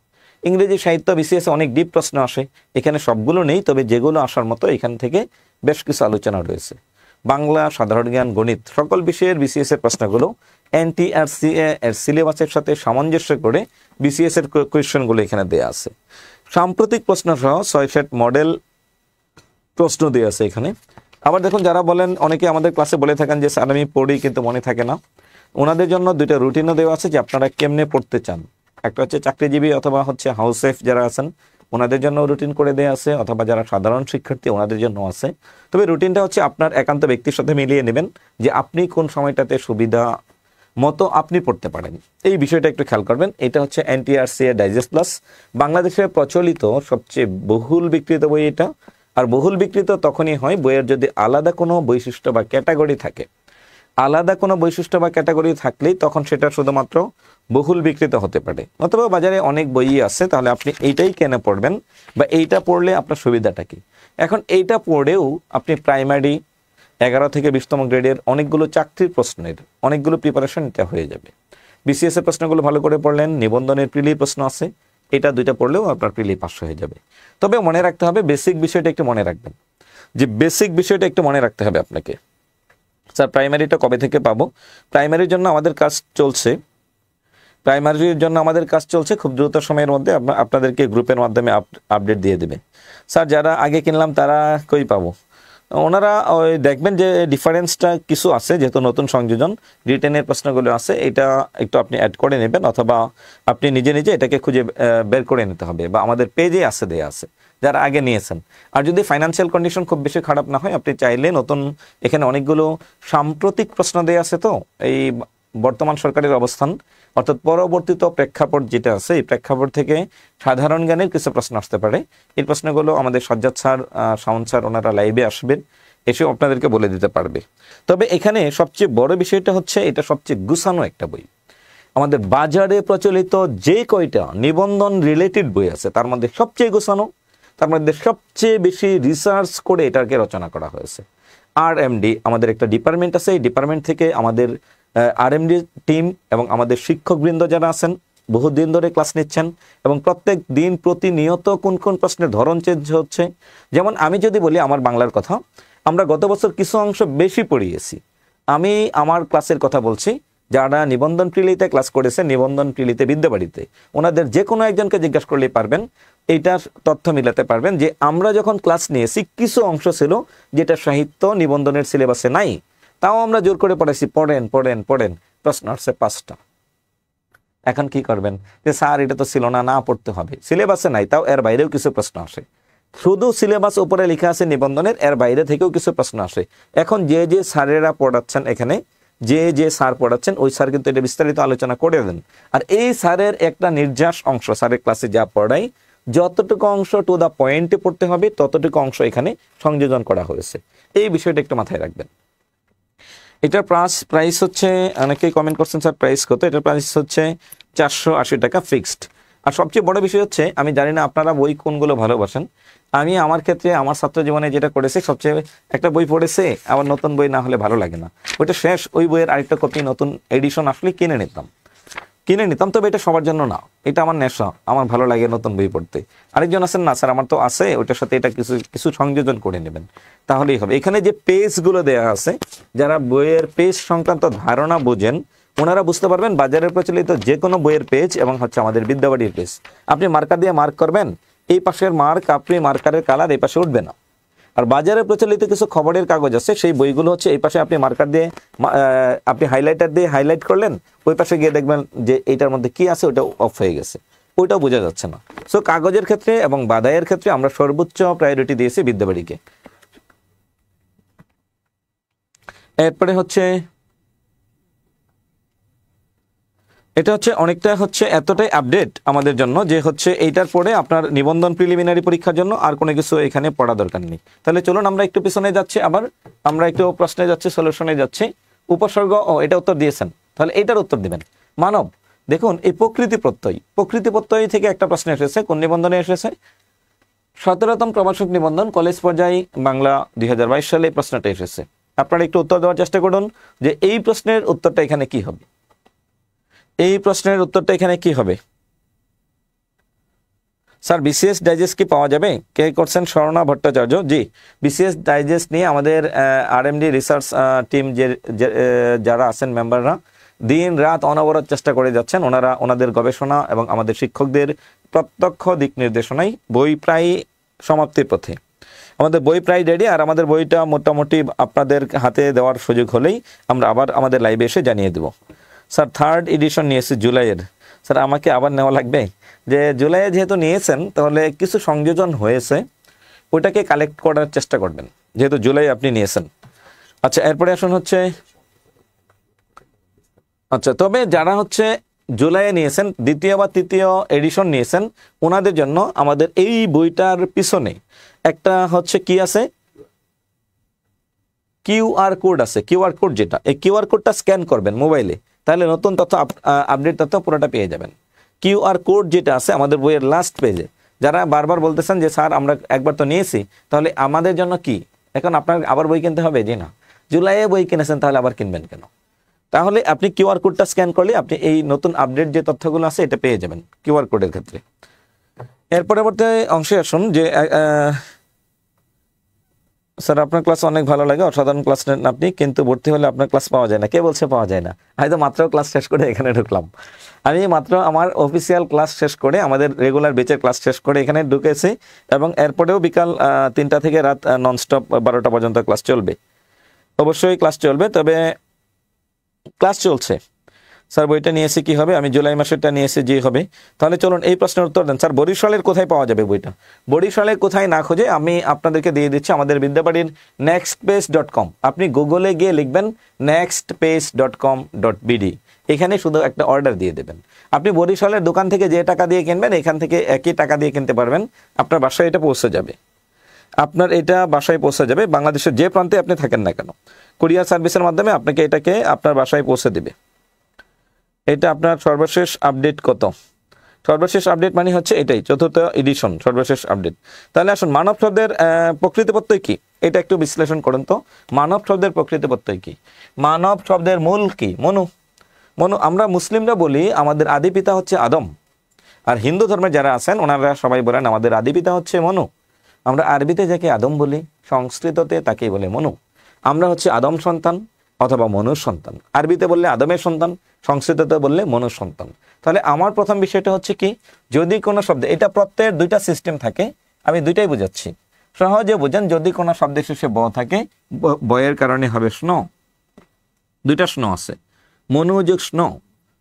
ইংরেজি সাহিত্য বিসিএস অনেক ডিপ প্রশ্ন আসে, এখানে সবগুলো নেই, তবে যেগুলো আসার মতো এখান থেকে বেশ কিছু আলোচনা রয়েছে। বাংলা, সাধারণ জ্ঞান, গণিত সকল বিষয়ের বিসিএস এর প্রশ্নগুলো এনটিআরসিএ এর সিলেবাসের সাথে সামঞ্জস্য করে বিসিএস এর কোয়েশ্চেনগুলো এখানে দেয়া আছে। সাম্প্রতিক প্রশ্ন সহ 6 সেট মডেল প্রশ্ন দেওয়া আছে এখানে। আবার দেখুন, যারা বলেন, অনেকে আমাদের ক্লাসে বলে থাকেন যে স্যার আমি পড়ি কিন্তু মনে থাকে না, ওনাদের জন্য 2টা রুটিনও দেওয়া আছে যে আপনারা কেমনে পড়তে চান। একটা হচ্ছে চাকরিজীবী অথবা হচ্ছে হাউস ওয়াইফ যারা আছেন ওনাদের জন্য রুটিন করে দেওয়া আছে, অথবা যারা সাধারণ শিক্ষার্থী ওনাদের জন্য আছে। তবে রুটিনটা হচ্ছে আপনার একান্ত ব্যক্তির সাথে মিলিয়ে নেবেন যে আপনি কোন সময়টাতে সুবিধা মতো আপনি পড়তে পারেন, এই বিষয়টা একটু খেয়াল করবেন। এটা হচ্ছে এনটিআরসিএ ডাইজেস্ট প্লাস, বাংলাদেশে প্রচলিত সবচেয়ে বহুল বিক্রিত বই এটা। আর বহুল বিক্রিত তখনই হয় বইয়ের যদি আলাদা কোনো বৈশিষ্ট্য বা ক্যাটাগরি থাকে। আলাদা কোনো বৈশিষ্ট্য বা ক্যাটাগরি থাকলেই তখন সেটা শুধুমাত্র বহুল বিক্রিত হতে পারে। অথবা বাজারে অনেক বই আছে, তাহলে আপনি এইটাই কেন পড়বেন বা এইটা পড়লে আপনার সুবিধাটা কি? এখন এইটা পড়েও আপনি প্রাইমারি 11 থেকে 20তম গ্রেডের অনেকগুলো চাকরির প্রশ্নের অনেকগুলো প্রিপারেশন নিতে হয়ে যাবে। বিসিএস এর প্রশ্নগুলো ভালো করে পড়লেন, নিবন্ধনের প্রিলি প্রশ্ন আছে, এটা 2টা পড়লেও আপনার প্রিলি পাস হয়ে যাবে। তবে মনে রাখতে হবে, বেসিক বিষয়টা একটু মনে রাখবেন, যে বেসিক বিষয়টা একটু মনে রাখতে হবে আপনাকে। স্যার প্রাইমারিটা কবে থেকে পাবো? প্রাইমারির জন্য আমাদের কাজ চলছে, খুব দ্রুত সময়ের মধ্যে আপনাদেরকে গ্রুপের মাধ্যমে আপডেট দিয়ে দেবে। স্যার যারা আগে কিনলাম তারা কই পাবো? ওনারা ওই দেখবেন যে ডিফারেন্সটা কিছু আছে, যেহেতু নতুন সংযোজন রিটেনের প্রশ্নগুলো আছে, এটা একটু আপনি অ্যাড করে নেবেন, অথবা আপনি নিজে নিজে এটাকে খুঁজে বের করে নিতে হবে, বা আমাদের পেজে আছে, দেয়া আছে যারা আগে নিয়েছেন। আর যদি ফাইন্যান্সিয়াল কন্ডিশন খুব বেশি খারাপ না হয়, আপনি চাইলে নতুন এখানে অনেকগুলো সাম্প্রতিক প্রশ্ন দেয়া আছে, তো এই বর্তমান সরকারের অবস্থান অর্থাৎ পরবর্তীত প্রেক্ষাপট যেটা আছে, এই প্রেক্ষাপট থেকে সাধারণ জ্ঞানের কিছু প্রশ্ন আসতে পারে। এই প্রশ্নগুলো আমাদের সজ্জাদ স্যার, শাওন স্যার ওনারা লাইভে আসবেন, এসেও আপনাদেরকে বলে দিতে পারবে। তবে এখানে সবচেয়ে বড় বিষয়টা হচ্ছে এটা সবচেয়ে গুছানো একটা বই। আমাদের বাজারে প্রচলিত যে কয়টা নিবন্ধন রিলেটেড বই আছে তার মধ্যে সবচেয়ে গুছানো, তার মধ্যে সবচেয়ে বেশি রিসার্চ করে এটাকে রচনা করা হয়েছে। আরএমডি আমাদের একটা ডিপার্টমেন্ট আছে, এই ডিপার্টমেন্ট থেকে আমাদের আরএমডি টিম এবং আমাদের শিক্ষকবৃন্দ যারা আছেন বহুদিন ধরে ক্লাস নিচ্ছেন, এবং প্রত্যেক দিন প্রতিনিয়ত কোন কোন প্রশ্নের ধরন চেঞ্জ হচ্ছে। যেমন আমি যদি বলি আমার বাংলার কথা, আমরা গত বছর কিছু অংশ বেশি পড়িয়েছি। আমি আমার ক্লাসের কথা বলছি, যারা নিবন্ধন প্রিলিতে ক্লাস করেছে, নিবন্ধন প্রিলিতে বিদ্যাবাড়িতে, ওনাদের যে কোনো একজনকে জিজ্ঞাসা করলেই পারবেন, এইটার তথ্য মিলাতে পারবেন যে আমরা যখন ক্লাস নিয়েছি কিছু অংশ ছিল যেটা সাহিত্য নিবন্ধনের সিলেবাসে নাই, তাও আমরা জোর করে পড়াইছি, পড়েন পড়েন পড়েন, প্রশ্ন আসছে 5টা। এখন কি করবেন যে স্যার এটা তো ছিল না, না পড়তে হবে, সিলেবাসে নাই, তাও এর বাইরেও কিছু প্রশ্ন আসে। শুধু সিলেবাস উপরে লেখা আছে নিবন্ধনের, এর বাইরে থেকেও কিছু প্রশ্ন আসে। এখন যে যে স্যারেরা পড়াচ্ছেন এখানে, যে যে স্যার পড়াচ্ছেন ওই স্যার কিন্তু এটা বিস্তারিত আলোচনা করে দেন। আর এই স্যারের একটা নির্যাস অংশ, স্যারের ক্লাসে যা পড়াই যতটুকু অংশ টু দা পয়েন্টে পড়তে হবে ততটুকু অংশ এখানে সংযোজন করা হয়েছে। এই বিষয়টা একটু মাথায় রাখবেন। এটার প্রাইস হচ্ছে, অনেকেই কমেন্ট করছেন স্যার প্রাইস কত, এটার প্রাইস হচ্ছে 480 টাকা ফিক্সড। আর সবচেয়ে বড় বিষয় হচ্ছে, আমি জানি না আপনারা বই কোনগুলো ভালোবাসেন, আমি আমার ক্ষেত্রে আমার ছাত্র জীবনে যেটা করেছি, সবচেয়ে একটা বই পড়েছে আবার নতুন বই না হলে ভালো লাগে না, ওইটা শেষ, ওই বইয়ের আরেকটা কপি নতুন এডিশন আসলে কিনে নিতাম। তবে এটা সবার জন্য না, এটা আমার নেশা, আমার ভালো লাগে নতুন বই পড়তে। আরেকজন আছেন না স্যার আমার তো আছে, ওইটার সাথে এটা কিছু কিছু সংযোজন করে নেবেন, তাহলেই হবে। এখানে যে পেজগুলো দেওয়া আছে, যারা বইয়ের পেজ সংক্রান্ত ধারণা বোঝেন ওনারা বুঝতে পারবেন বাজারের প্রচলিত যে কোনো বইয়ের পেজ এবং হচ্ছে আমাদের বিদ্যাবাড়ির পেজ, আপনি মার্কার দিয়ে মার্ক করবেন, এই পাশের মার্ক আপনি মার্কারের কালার এই পাশে উঠবে না। আর বাজারে প্রচলিত কিছু খবরের কাগজ আছে, সেই বইগুলো হচ্ছে এই পাশে আপনি মার্কার দিয়ে আপনি হাইলাইটার দিয়ে হাইলাইট করলেন, ওই পাশে গিয়ে দেখবেন যে এইটার মধ্যে কি আছে ওটা অফ হয়ে গেছে, ওইটাও বোঝা যাচ্ছে না। সো কাগজের ক্ষেত্রে এবং বাদাইয়ের ক্ষেত্রে আমরা সর্বোচ্চ প্রায়োরিটি দিয়েছি বিদ্যাবাড়িকে। এরপরে হচ্ছে এটা হচ্ছে অনেকটা হচ্ছে এতটাই আপডেট আমাদের জন্য যে হচ্ছে এইটার পরে আপনার নিবন্ধন প্রিলিমিনারি পরীক্ষার জন্য আর কোনো কিছু এখানে পড়া দরকার নেই। তাহলে চলুন আমরা একটু পিছনে যাচ্ছি, আবার আমরা একটু প্রশ্নে যাচ্ছি, সলিউশনে যাচ্ছি। উপসর্গ, ও এটা উত্তর দিয়েছেন, তাহলে এইটার উত্তর দিবেন। মানব, দেখুন এই প্রকৃতি প্রত্যয় থেকে একটা প্রশ্ন এসেছে। কোন নিবন্ধনে এসেছে? 17তম প্রভাষক নিবন্ধন কলেজ পর্যায়ে বাংলা 2022 সালে এই প্রশ্নটা এসেছে। আপনারা একটু উত্তর দেওয়ার চেষ্টা করুন যে এই প্রশ্নের উত্তরটা এখানে কি হবে। এই প্রশ্নের উত্তরটা এখানে কি হবে? স্যার বিসিএস ডাইজেস্ট কি পাওয়া যাবে? কে করছেন? স্বর্ণা ভট্টাচার্য। জি, বিসিএস ডাইজেস্ট নিয়ে আমাদের আরএমডি রিসার্চ টিম যারা আছেন মেম্বাররা দিন রাত অনবরত চেষ্টা করে যাচ্ছেন। ওনাদের গবেষণা এবং আমাদের শিক্ষকদের প্রত্যক্ষ দিক নির্দেশনায় বই প্রায় সমাপ্তির পথে। আমাদের বই প্রায় রেডি, আর আমাদের বইটা মোটামুটি আপনাদের হাতে দেওয়ার সুযোগ হলেই আমরা আবার আমাদের লাইভে এসে জানিয়ে দেব। স্যার 3rd এডিশন নিয়েছি জুলাইয়ের। স্যার আমাকে আবার নেওয়া লাগবে? যে জুলাইয়ে যেহেতু নিয়েছেন তাহলে কিছু সংযোজন হয়েছে, ওইটাকে কালেক্ট করার চেষ্টা করবেন, যেহেতু জুলাই আপনি নিয়েছেন। আচ্ছা, এরপরে আসুন হচ্ছে, আচ্ছা তবে যারা হচ্ছে জুলাইয়ে নিয়েছেন, 2য় বা 3য় এডিশন নিয়েছেন, ওনাদের জন্য আমাদের এই বইটার পিছনে একটা হচ্ছে কি আছে, কিউআর কোড আছে। কিউআর কোড যেটা, এই কিউআর কোডটা স্ক্যান করবেন মোবাইলে, তাহলে নতুন তথ্য, আপডেট তথ্য পুরোটা পেয়ে যাবেন। কিউআর কোড যেটা আছে আমাদের বইয়ের লাস্ট পেজে। যারা বারবার বলতেছেন যে স্যার আমরা একবার তো নিয়েছি, তাহলে আমাদের জন্য কি এখন আপনার আবার বই কিনতে হবে? জি না, জুলাইয়ে বই কিনেছেন তাহলে আবার কিনবেন কেন? তাহলে আপনি কিউআর কোডটা স্ক্যান করলে আপনি এই নতুন আপডেট যে তথ্যগুলো আছে এটা পেয়ে যাবেন কিউআর কোডের ক্ষেত্রে। এর পরবর্তী অংশে আসুন যে স্যার আপনার ক্লাস অনেক ভালো লাগে, অসাধারণ ক্লাস নেন আপনি, কিন্তু ভর্তি হলে আপনার ক্লাস পাওয়া যায় না। কে বলছে পাওয়া যায় না? হয়তো মাত্র ক্লাস শেষ করে এখানে ঢুকলাম। আমি মাত্র আমার অফিসিয়াল ক্লাস শেষ করে, আমাদের রেগুলার বেচের ক্লাস শেষ করে এখানে ঢুকেছি, এবং এরপরেও বিকাল 3টা থেকে রাত ননস্টপ 12টা পর্যন্ত ক্লাস চলবে। অবশ্যই ক্লাস চলবে, তবে ক্লাস চলছে। স্যার বইটা নিয়েছি কি হবে? আমি জুলাই মাসেরটা নিয়েছি, যে হবে। তাহলে চলুন এই প্রশ্নের উত্তর দেন। স্যার বরিশালের কোথায় পাওয়া যাবে বইটা? বরিশালের কোথায় না খুঁজে আমি আপনাদেরকে দিয়ে দিচ্ছি আমাদের বিদ্যাবাড়ির nextpage.com। আপনি গুগলে গিয়ে লিখবেন nextpage.com.bd, এখানে শুধু একটা অর্ডার দিয়ে দেবেন। আপনি বরিশালের দোকান থেকে যে টাকা দিয়ে কিনবেন, এখান থেকে একই টাকা দিয়ে কিনতে পারবেন। আপনার বাসায় এটা পৌঁছে যাবে, আপনার এটা বাসায় পৌঁছে যাবে। বাংলাদেশের যে প্রান্তে আপনি থাকেন না কেন, কুরিয়ার সার্ভিসের মাধ্যমে আপনাকে এটাকে আপনার বাসায় পৌঁছে দেবে। এটা আপনার সর্বশেষ আপডেট কত? সর্বশেষ আপডেট মানে হচ্ছে এটাই 4th এডিশন সর্বশেষ আপডেট। তাহলে আসুন মানব শব্দের প্রকৃত প্রত্যয় কি, এটা একটু বিশ্লেষণ করুন তো। মানব শব্দের প্রকৃত প্রত্যয় কি? মানব শব্দের মূল কি? মনু। মনু, আমরা মুসলিমরা বলি আমাদের আদি পিতা হচ্ছে আদম, আর হিন্দু ধর্মে যারা আছেন ওনারা সবাই বলেন আমাদের আদি পিতা হচ্ছে মনু। আমরা আরবিতে যাকে আদম বলি, সংস্কৃততে তাকেই বলে মনু। আমরা হচ্ছে আদম সন্তান অথবা মনুর সন্তান। আরবিতে বললে আদমের সন্তান, সংস্কৃততে বললে মনুর সন্তান। তাহলে আমার প্রথম বিষয়টা হচ্ছে কি, যদি কোনো শব্দে, এটা প্রত্যয়ের 2টা সিস্টেম থাকে, আমি 2টাই বুঝাচ্ছি, সহজে বুঝেন। যদি কোনো শব্দের শেষে ব থাকে, বয়ের কারণে হবে স্ন। 2টা স্ন আছে, মনু যোগ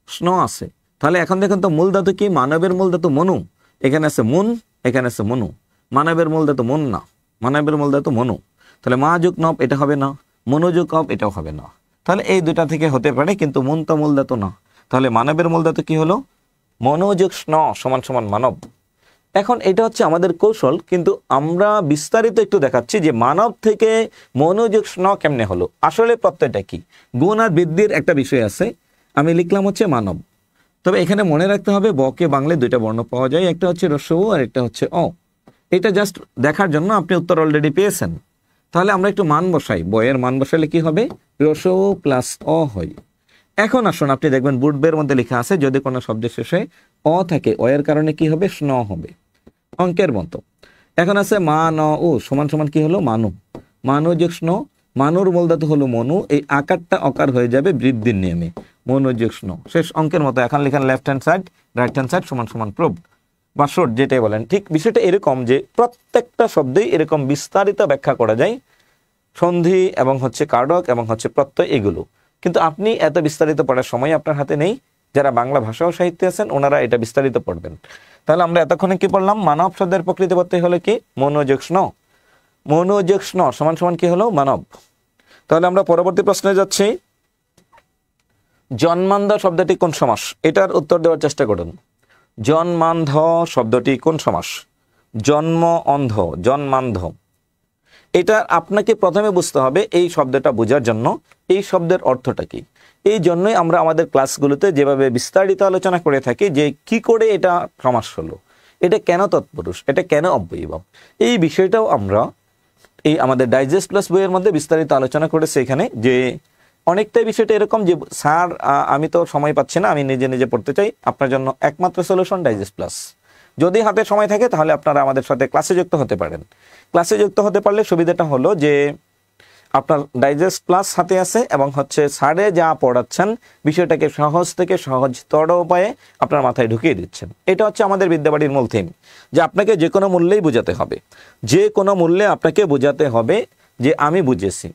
স্ন আছে। তাহলে এখন দেখুন তো মূল ধাতু কি? মানবের মূল ধাতু মনু। এখানে আছে মুন, এখানে আছে মনু। মানবের মূল ধাতু মন না, মানবের মূল ধাতু মনু। তাহলে মা যোগ নব এটা হবে না, মনোযোগ কব এটাও হবে না। তাহলে এই 2টা থেকে হতে পারে, কিন্তু মন তো মূল ধাতু না। তাহলে মানবের মূল ধাতু কি হলো? মনোযোগ স্ন সমান সমান মানব। এখন এটা হচ্ছে আমাদের কৌশল, কিন্তু আমরা বিস্তারিত একটু দেখাচ্ছি যে মানব থেকে মনোযোগ স্ন কেমনে হলো। আসলে প্রত্যয়টা কি? গুণ আর বৃদ্ধির একটা বিষয় আছে, আমি লিখলাম হচ্ছে মানব। তবে এখানে মনে রাখতে হবে বকে বাংলায় 2টা বর্ণ পাওয়া যায়, একটা হচ্ছে রস্য উ আর একটা হচ্ছে অ। এটা জাস্ট দেখার জন্য, আপনি উত্তর অলরেডি পেয়েছেন। তাহলে আমরা একটু মান বসাই, বয়ের মান বসালে কি হবে? রস্য উ প্লাস অ হয়। এখন আসুন আপনি দেখবেন বুটবের মধ্যে লেখা আছে যদি কোনো শব্দের শেষে অ থাকে, অ এর কারণে কি হবে? স্ন হবে, অঙ্কের মতো। এখন আছে মা ন উ সমান সমান কি হলো? মানু। মানু যোগ স্ন, মানুর মূল ধাতু হলো মনু, এই আকারটা অকার হয়ে যাবে বৃদ্ধির নিয়মে, মনু যোগ স্ন, শেষ অঙ্কের মতো। এখন লেখেন left hand side right hand side সমান সমান প্রুভ বা শর্ট, যেটাই বলেন। ঠিক বিষয়টা এরকম যে প্রত্যেকটা শব্দেই এরকম বিস্তারিত ব্যাখ্যা করা যায়, সন্ধি এবং হচ্ছে কারক এবং হচ্ছে প্রত্যয় এগুলো। কিন্তু আপনি এত বিস্তারিত পড়ার সময় আপনার হাতে নেই। যারা বাংলা ভাষা ও সাহিত্যে আছেন ওনারা এটা বিস্তারিত পড়বেন। তাহলে আমরা এতক্ষণে কি পড়লাম? মানব শব্দের প্রকৃতি প্রত্যয় হলো কি? মনোযোগ স্ন। মনোযোগ স্ন সমান সমান কি হলো? মানব। তাহলে আমরা পরবর্তী প্রশ্নে যাচ্ছি। জন্মান্ধ শব্দটি কোন সমাস? এটার উত্তর দেওয়ার চেষ্টা করুন। জন্মান্ধ শব্দটি কোন সমাস? জন্ম অন্ধ, জন্মান্ধ। এটা আপনাকে প্রথমে বুঝতে হবে এই শব্দটা বোঝার জন্য এই শব্দের অর্থটা কি। এই জন্যই আমরা আমাদের ক্লাসগুলোতে যেভাবে বিস্তারিত আলোচনা করে থাকি যে কি করে এটা সমাস হলো, এটা কেন তৎপুরুষ, এটা কেন অব্যয়ীভাব, এই বিষয়টাও আমরা এই আমাদের ডাইজেস্ট প্লাস বইয়ের মধ্যে বিস্তারিত আলোচনা করেছি। এখানে যে অনেকটাই বিষয়টা এরকম যে স্যার আমি তো সময় পাচ্ছি না, আমি নিজে নিজে পড়তে চাই, আপনার জন্য একমাত্র সলিউশন ডাইজেস্ট প্লাস। যদি হাতে সময় থাকে তাহলে আপনারা আমাদের সাথে ক্লাসে যুক্ত হতে পারেন। ক্লাসে যুক্ত হতে পারলে সুবিধাটা হলো যে আপনার ডাইজেস্ট প্লাস হাতে আছে এবং স্যারে যা পড়াচ্ছেন বিষয়টাকে সহজ থেকে সহজতর উপায়ে আপনার মাথায় ঢুকিয়ে দিচ্ছেন। এটা হচ্ছে আমাদের বিদ্যাবাড়ির মূল থিম, যে আপনাকে যে কোনো মূল্যেই বোঝাতে হবে, যে কোনো মূল্যে আপনাকে বোঝাতে হবে যে আমি বুঝেছি।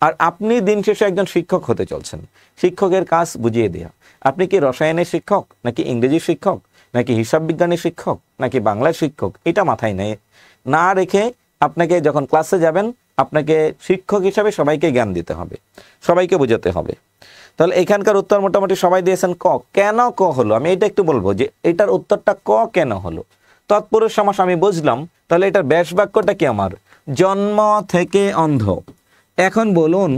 আর আপনি দিন শেষে একজন শিক্ষক হতে চলছেন, শিক্ষকের কাজ বুঝিয়ে দেওয়া। আপনি কি রসায়নের শিক্ষক, নাকি ইংরেজি শিক্ষক, নাকি হিসাব বিজ্ঞানের শিক্ষক, নাকি বাংলার শিক্ষক, এটা মাথায় না রেখে আপনাকে যখন ক্লাসে যাবেন আপনাকে শিক্ষক হিসাবে সবাইকে জ্ঞান দিতে হবে, সবাইকে বোঝাতে হবে। তাহলে এখানকার উত্তর মোটামুটি সবাই দিয়েছেন ক। কেন ক হলো আমি এটা একটু বলবো যে এটার উত্তরটা ক কেন হলো। তৎপুরুষ সমাস আমি বুঝলাম, তাহলে এটার ব্যাস বাক্যটা কি আমার? জন্ম থেকে অন্ধ। এখন বলুন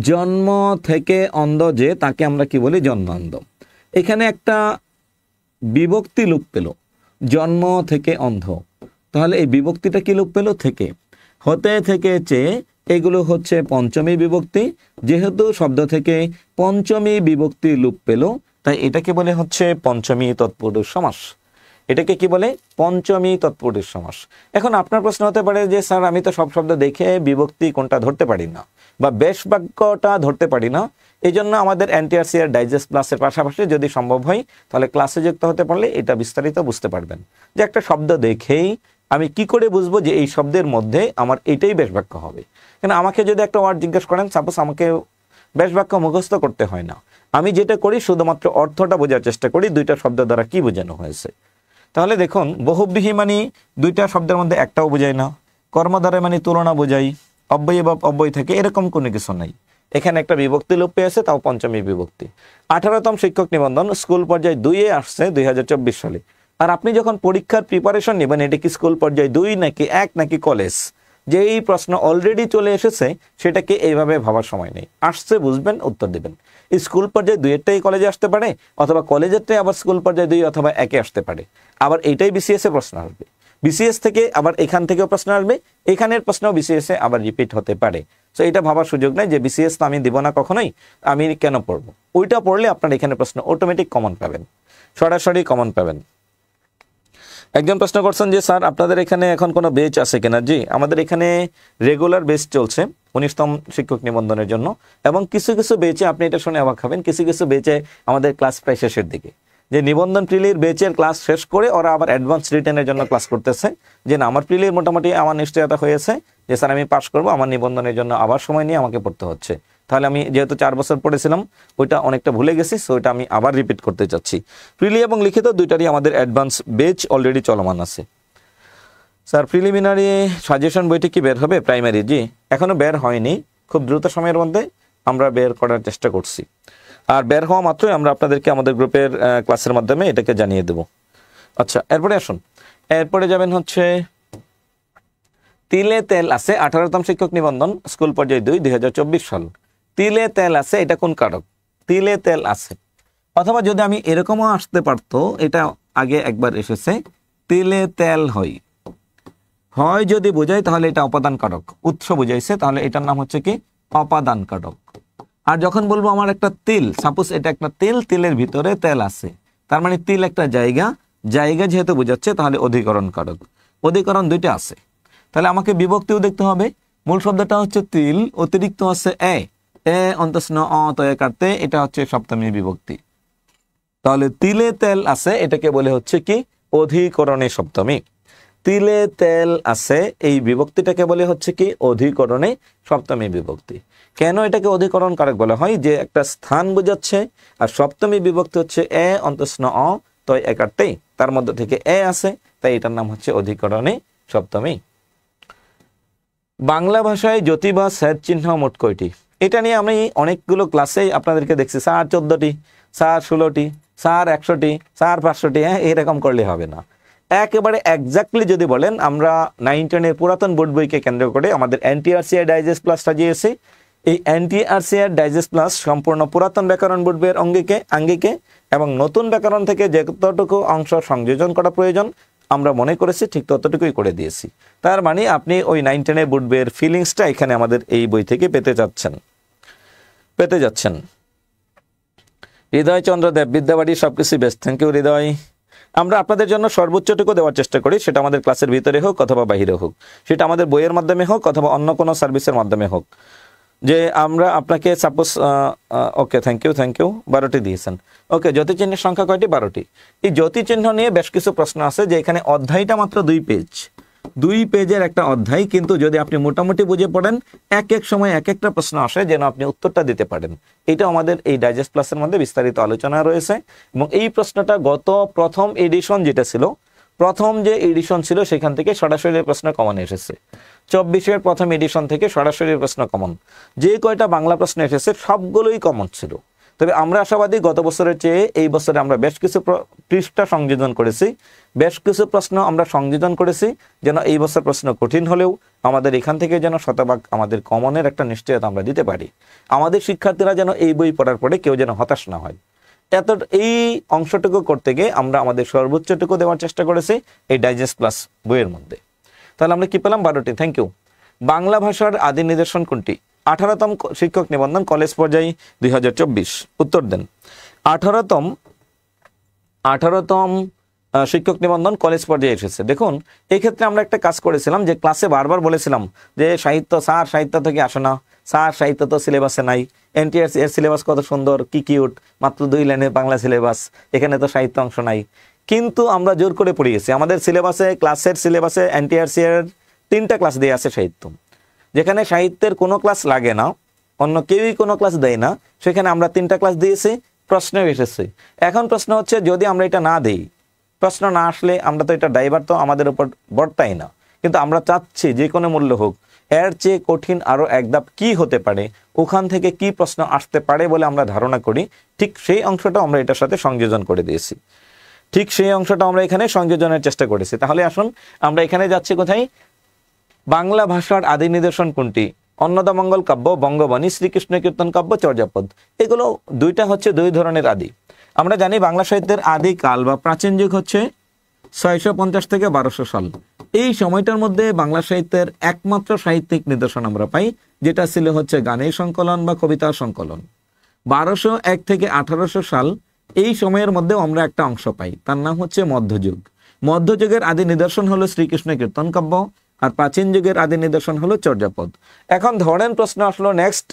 জন্ম থেকে অন্ধ যে তাকে আমরা কি বলি? জন্মান্ধ। এখানে একটা বিভক্তি লোপ পেল, জন্ম থেকে অন্ধ। তাহলে এই বিভক্তিটা কি লোপ পেল? থেকে। হতে থেকে চেয়ে এগুলো হচ্ছে পঞ্চমী বিভক্তি। যেহেতু শব্দ থেকে পঞ্চমী বিভক্তি লোপ পেল তাই এটাকে বলে হচ্ছে পঞ্চমী তৎপুরুষ সমাস। এটাকে কি বলে? পঞ্চমী তৎপুরুষ সমাস। এখন আপনার প্রশ্ন হতে পারে যে স্যার আমি তো সব শব্দ দেখে বিভক্তি কোনটা ধরতে পারি না বা বেশ বাক্যটা ধরতে পারি না, এই জন্য আমাদের এনটিআরসি-এর ডাইজেস্ট প্লাসের পাশাপাশি যদি সম্ভব হয় তাহলে ক্লাসে যুক্ত হতে পারলে এটা বিস্তারিত বুঝতে পারবেন যে একটা শব্দ দেখেই আমি কি করে বুঝবো যে এই শব্দের মধ্যে আমার এটাই বেশ বাক্য হবে। কেন আমাকে যদি একটা ওয়ার্ড জিজ্ঞেস করেন, সাপোজ আমাকে বেশ বাক্য মুখস্থ করতে হয় না, আমি যেটা করি শুধুমাত্র অর্থটা বোঝার চেষ্টা করি দুইটা শব্দ দ্বারা কি বোঝানো হয়েছে। তাহলে দেখুন বহুব্রীহি মানে দুইটা শব্দের মধ্যে একটাও বোঝায় না, কর্মদ্বারা মানে তুলনা বোঝাই, অব্যয় বা অব্যয় থেকে এরকম কোনো কিছু নাই। এখানে একটা বিভক্তি লোপ পেয়েছে, তাও পঞ্চমী বিভক্তি। 18তম শিক্ষক নিবন্ধন স্কুল পর্যায়ে 2-এ আসছে 2024 সালে। আর আপনি যখন পরীক্ষার প্রিপারেশন নেবেন এটা কি স্কুল পর্যায়ে 2 নাকি 1 নাকি কলেজ, যে এই প্রশ্ন অলরেডি চলে এসেছে সেটাকে এইভাবে ভাবার সময় নেই। আসছে বুঝবেন, উত্তর দেবেন। স্কুল পর্যায়ে 2-এরটাই কলেজে আসতে পারে, অথবা কলেজেরটাই আবার স্কুল পর্যায়ে 2 অথবা 1-এ আসতে পারে। আবার এইটাই বিসিএস এ প্রশ্ন আসবে, বিসিএস থেকে আবার এখান থেকেও প্রশ্ন আসবে, এখানের প্রশ্নও বিসিএস এ আবার রিপিট হতে পারে। সো এটা ভাবার সুযোগ নাই যে বিসিএস তো আমি দিব না কখনোই, আমি কেন পড়বো। ওইটা পড়লে আপনার এখানে প্রশ্ন অটোমেটিক কমন পাবেন, সরাসরি কমন পাবেন। একজন প্রশ্ন করছেন যে স্যার আপনাদের এখানে এখন কোনো বেচ আছে কিনা? জি, আমাদের এখানে রেগুলার বেচ চলছে 19তম শিক্ষক নিবন্ধনের জন্য, এবং কিছু কিছু বেচে আপনি এটা শুনে অবাক হবেন, কিছু কিছু বেচে আমাদের ক্লাস প্রায় শেষের দিকে, যে নিবন্ধন প্রিলির বেচের ক্লাস শেষ করে ওরা আবার অ্যাডভান্স রিটেনের জন্য ক্লাস করতেছে। যে না আমার প্রিলির মোটামুটি আমার নিশ্চয়তা হয়েছে যে স্যার আমি পাস করবো, আমার নিবন্ধনের জন্য আবার সময় নিয়ে আমাকে পড়তে হচ্ছে। তাহলে আমি যেহেতু 4 বছর পড়েছিলাম ওইটা অনেকটা ভুলে গেছি, সো ওইটা আমি আবার রিপিট করতে চাচ্ছি। প্রিলি এবং লিখিত দুইটারই আমাদের অ্যাডভান্স বেচ অলরেডি চলমান আছে। স্যার প্রিলিমিনারি সাজেশন বইটি কি বের হবে প্রাইমারি? জি, এখনো বের হয়নি, খুব দ্রুত সময়ের মধ্যে আমরা বের করার চেষ্টা করছি। আর বের হওয়া মাত্রই আমরা আপনাদেরকে আমাদের গ্রুপের ক্লাসের মাধ্যমে এটাকে জানিয়ে দেব। আচ্ছা, এরপরে আসুন, এরপরে যাবেন হচ্ছে তিলে তেল আছে 18তম শিক্ষক নিবন্ধন স্কুল পর্যায়ে 2 2024 সাল। তিলে তেল আছে, এটা কোন কারক? তিলে তেল আছে। অথবা যদি আমি এরকমও আসতে পারতো, এটা আগে একবার এসেছে, তিলে তেল হয় যদি বোঝাই তাহলে এটা অপাদান কারক, উৎস বুঝাইছে, তাহলে এটার নাম হচ্ছে কি? অপাদান কারক। আর যখন বলবো আমার একটা তিল, সাপোজ এটা একটা তিল, তিলের ভিতরে তেল আছে, তার মানে তিল একটা জায়গা, জায়গা যেহেতু বোঝাচ্ছে তাহলে অধিকরণ কারক। অধিকরণ দুইটা আছে, তাহলে আমাকে বিভক্তিও দেখতে হবে। মূল শব্দটা হচ্ছে তিল, অতিরিক্ত আছে এ অন্তস্ন অ তয়ে কাটতে, এটা হচ্ছে সপ্তমী বিভক্তি। তাহলে তিলে তেল আছে এটাকে বলে হচ্ছে কি? অধিকরণে সপ্তমী। তিলে তেল আছে এই বিভক্তিটাকে বলে হচ্ছে কি? অধিকরণে সপ্তমী বিভক্তি। কেন এটাকে অধিকরণ কারক বলা হয়? যে একটা স্থান বোঝাচ্ছে, আর সপ্তমী বিভক্তি হচ্ছে এ অন্তস্ন অ তয় একারতে, তার মধ্যে থেকে এ আছে, তাই এটার নাম হচ্ছে অধিকরণে সপ্তমী। বাংলা ভাষায় জ্যোতি বা স্যার চিহ্ন মোট কয়টি? এটা নিয়ে আমি অনেকগুলো ক্লাসেই আপনাদেরকে দেখছি, স্যার 14টি, স্যার 16টি, স্যার 100টি, স্যার 500টি, হ্যাঁ এরকম করলে হবে না। একেবারে একজাক্টলি যদি বলেন, আমরা 9-10-এর পুরাতন বোর্ড বইকে কেন্দ্র করে আমাদের এনটিআরসিআই ডাইজেস্ট প্লাস সাজিয়েছি। এই এনটিআরসিআই ডাইজেস্ট প্লাস সম্পূর্ণ পুরাতন ব্যাকরণ বোর্ড বইয়ের আঙ্গিকে এবং নতুন ব্যাকরণ থেকে যতটুকু অংশ সংযোজন করা প্রয়োজন আমরা মনে করেছি ঠিক ততটুকুই করে দিয়েছি। তার মানে আপনি ওই 9-10-এর বোর্ড বইয়ের ফিলিংসটা এখানে আমাদের এই বই থেকে পেতে যাচ্ছেন। হৃদয় চন্দ্র দেব, বিদ্যাবাড়ি সবকিছু বেস্ট, থ্যাংক ইউ হৃদয়। আমরা আপনাদের জন্য সর্বোচ্চটুকু দেওয়ার চেষ্টা করি, সেটা আমাদের ক্লাসের ভিতরে হোক অথবা বাহিরে হোক, সেটা আমাদের বইয়ের মাধ্যমে হোক অথবা অন্য কোনো সার্ভিসের মাধ্যমে হোক। যে আমরা আপনাকে সাপোজ ওকে থ্যাংক ইউ 12টি দিয়েছেন। ওকে, জ্যোতিচিহ্নের সংখ্যা কয়টি? 12টি। এই জ্যোতিচিহ্ন নিয়ে বেশ কিছু প্রশ্ন আছে, যে এখানে অধ্যায়টা মাত্র 2 পেজের একটা অধ্যায়, কিন্তু যদি আপনি মোটামুটি বুঝে পড়েন এক এক সময় এক একটা প্রশ্ন আসে যেন আপনি উত্তরটা দিতে পারেন। এটা আমাদের এই ডাইজেস্ট প্লাসের মধ্যে বিস্তারিত আলোচনা রয়েছে। এবং এই প্রশ্নটা গত প্রথম এডিশন যেটা ছিল, প্রথম যে এডিশন ছিল সেখান থেকে সরাসরি প্রশ্ন কমন এসেছে। 24-এর প্রথম এডিশন থেকে সরাসরি প্রশ্ন কমন, যে কয়টা বাংলা প্রশ্ন এসেছে সবগুলোই কমন ছিল। তবে আমরা আশাবাদী গত বছরের চেয়ে এই বছরে আমরা বেশ কিছু পৃষ্ঠা সংযোজন করেছি, বেশ কিছু প্রশ্ন আমরা সংযোজন করেছি, যেন এই বছর প্রশ্ন কঠিন হলেও আমাদের এখান থেকে যেন শতভাগ আমাদের কমনের একটা নিশ্চয়তা আমরা দিতে পারি। আমাদের শিক্ষার্থীরা যেন এই বই পড়ার পরে কেউ যেন হতাশ না হয়। এই অংশটুকু করতে গিয়ে আমরা আমাদের সর্বোচ্চটুকু দেওয়ার চেষ্টা করেছি এই ডাইজেস্ট প্লাস বইয়ের মধ্যে। তাহলে আমরা কি পেলাম? 12টি। Thank you. বাংলা ভাষার আদি নিদর্শন কোনটি? 18তম শিক্ষক নিবন্ধন কলেজ পর্যায়ে 2024। উত্তর দেন। 18তম শিক্ষক নিবন্ধন কলেজ পর্যায়ে এসেছে। দেখুন, এই ক্ষেত্রে আমরা একটা কাজ করেছিলাম, যে ক্লাসে বারবার বলেছিলাম যে সাহিত্য থেকে আসে না, স্যার সাহিত্য তো সিলেবাসে নাই, এনটিআরসি এর সিলেবাস কত সুন্দর, কি কিউট, মাত্র 2 লাইনের বাংলা সিলেবাস, এখানে তো সাহিত্য অংশ নাই। কিন্তু আমরা জোর করে পড়িয়েছি, আমাদের সিলেবাসে, ক্লাসের সিলেবাসে এনটিআরসি এর 3টা ক্লাস দিয়ে আছে সাহিত্য, যেখানে সাহিত্যের কোনো ক্লাস লাগে না, অন্য কেউই কোনো ক্লাস দেয় না, সেখানে আমরা 3টা ক্লাস দিয়েছি, প্রশ্নও এসেছে। এখন প্রশ্ন হচ্ছে, যদি আমরা এটা না দিই, প্রশ্ন না আসলে আমরা তো এটা ড্রাইভার তো আমাদের উপর বর্তাই না, কিন্তু আমরা চাচ্ছি যে কোনো মূল্য হোক এর চেয়ে কঠিন আরো এক ধাপ কি হতে পারে, ওখান থেকে কি প্রশ্ন আসতে পারে বলে আমরা ধারণা করি। ঠিক সেই অংশটা আমরা এটার সাথে সংযোজন করে দিয়েছি, ঠিক সেই অংশটা আমরা এখানে সংযোজনের চেষ্টা করেছি। তাহলে আসুন আমরা এখানে যাচ্ছি কোথায়? বাংলা ভাষার আদি নিদর্শন কোনটি? অন্নদামঙ্গল কাব্য, বঙ্গবাণী, শ্রীকৃষ্ণ কীর্তন কাব্য, চর্যাপদ। এগুলো দুইটা হচ্ছে 2 ধরনের আদি। আমরা জানি বাংলা সাহিত্যের আদিকাল বা প্রাচীন যুগ হচ্ছে 650 থেকে 1200 সাল। এই সময়টার মধ্যে বাংলা সাহিত্যের একমাত্র সাহিত্যিক নিদর্শন আমরা পাই, যেটা ছিল হচ্ছে গানের সংকলন বা কবিতার সংকলন। 1201 থেকে 1800 সাল এই সময়ের মধ্যে আমরা একটা অংশ পাই, তার নাম হচ্ছে মধ্যযুগ। মধ্যযুগের আদি নিদর্শন হলো শ্রীকৃষ্ণ কীর্তন কাব্য, আর প্রাচীন যুগের আদি নিদর্শন হলো চর্যাপদ। এখন ধরেন প্রশ্ন আসলো নেক্সট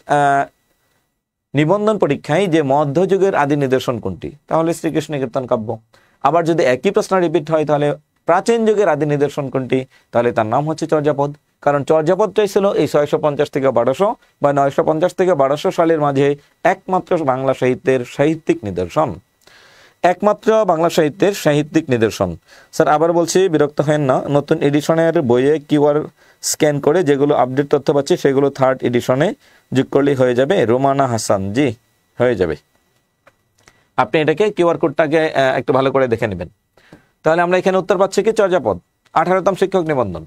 নিবন্ধন পরীক্ষায়, যে মধ্যযুগের আদি নিদর্শন কোনটি? তাহলে শ্রীকৃষ্ণ কীর্তন কাব্য। আবার যদি একই প্রশ্ন রিপিট হয়, তাহলে প্রাচীন যুগের আদি নিদর্শন কোনটি? তাহলে তার নাম হচ্ছে চর্যাপদ। কারণ চর্যাপদটাই ছিল এই 650 থেকে 1200 বা 950 থেকে 1200 সালের মাঝে একমাত্র বাংলা সাহিত্যের সাহিত্যিক নিদর্শন, একমাত্র বাংলা সাহিত্যের সাহিত্যিক নিদর্শন। স্যার আবার বলছি, বিরক্ত হেন না, নতুন এডিশনের বইয়ে কিউআর স্ক্যান করে যেগুলো আপডেট তথ্য পাচ্ছি সেগুলো 3rd এডিশনে যোগ করলেই হয়ে যাবে। রোমানা হাসান, জি হয়ে যাবে। আপনি এটাকে কিউআর কোডটাকে একটু ভালো করে দেখে নেবেন। তাহলে আমরা এখানে উত্তর পাচ্ছি কি? চর্যাপদ, 18তম শিক্ষক নিবন্ধন।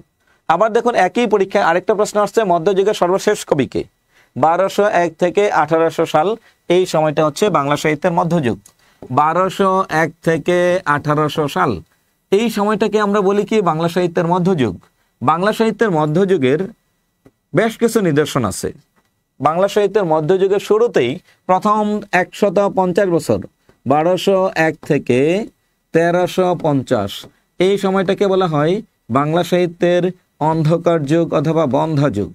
আবার দেখুন একই পরীক্ষায় আরেকটা প্রশ্ন আসছে, মধ্যযুগের সর্বশেষ কবিকে? 1201 থেকে 1800 সাল, এই সময়টা হচ্ছে বাংলা সাহিত্যের মধ্যযুগ। 1201 থেকে 1800 সাল, এই সময়টাকে আমরা বলি কি? বাংলা সাহিত্যের মধ্যযুগ। বাংলা সাহিত্যের মধ্যযুগের বেশ কিছু নিদর্শন আছে। বাংলা সাহিত্যের মধ্যযুগের শুরুতেই প্রথম 150 বছর, 1201 থেকে 1350, এই সময়টাকে বলা হয় বাংলা সাহিত্যের অন্ধকার যুগ অথবা বন্ধা যুগ,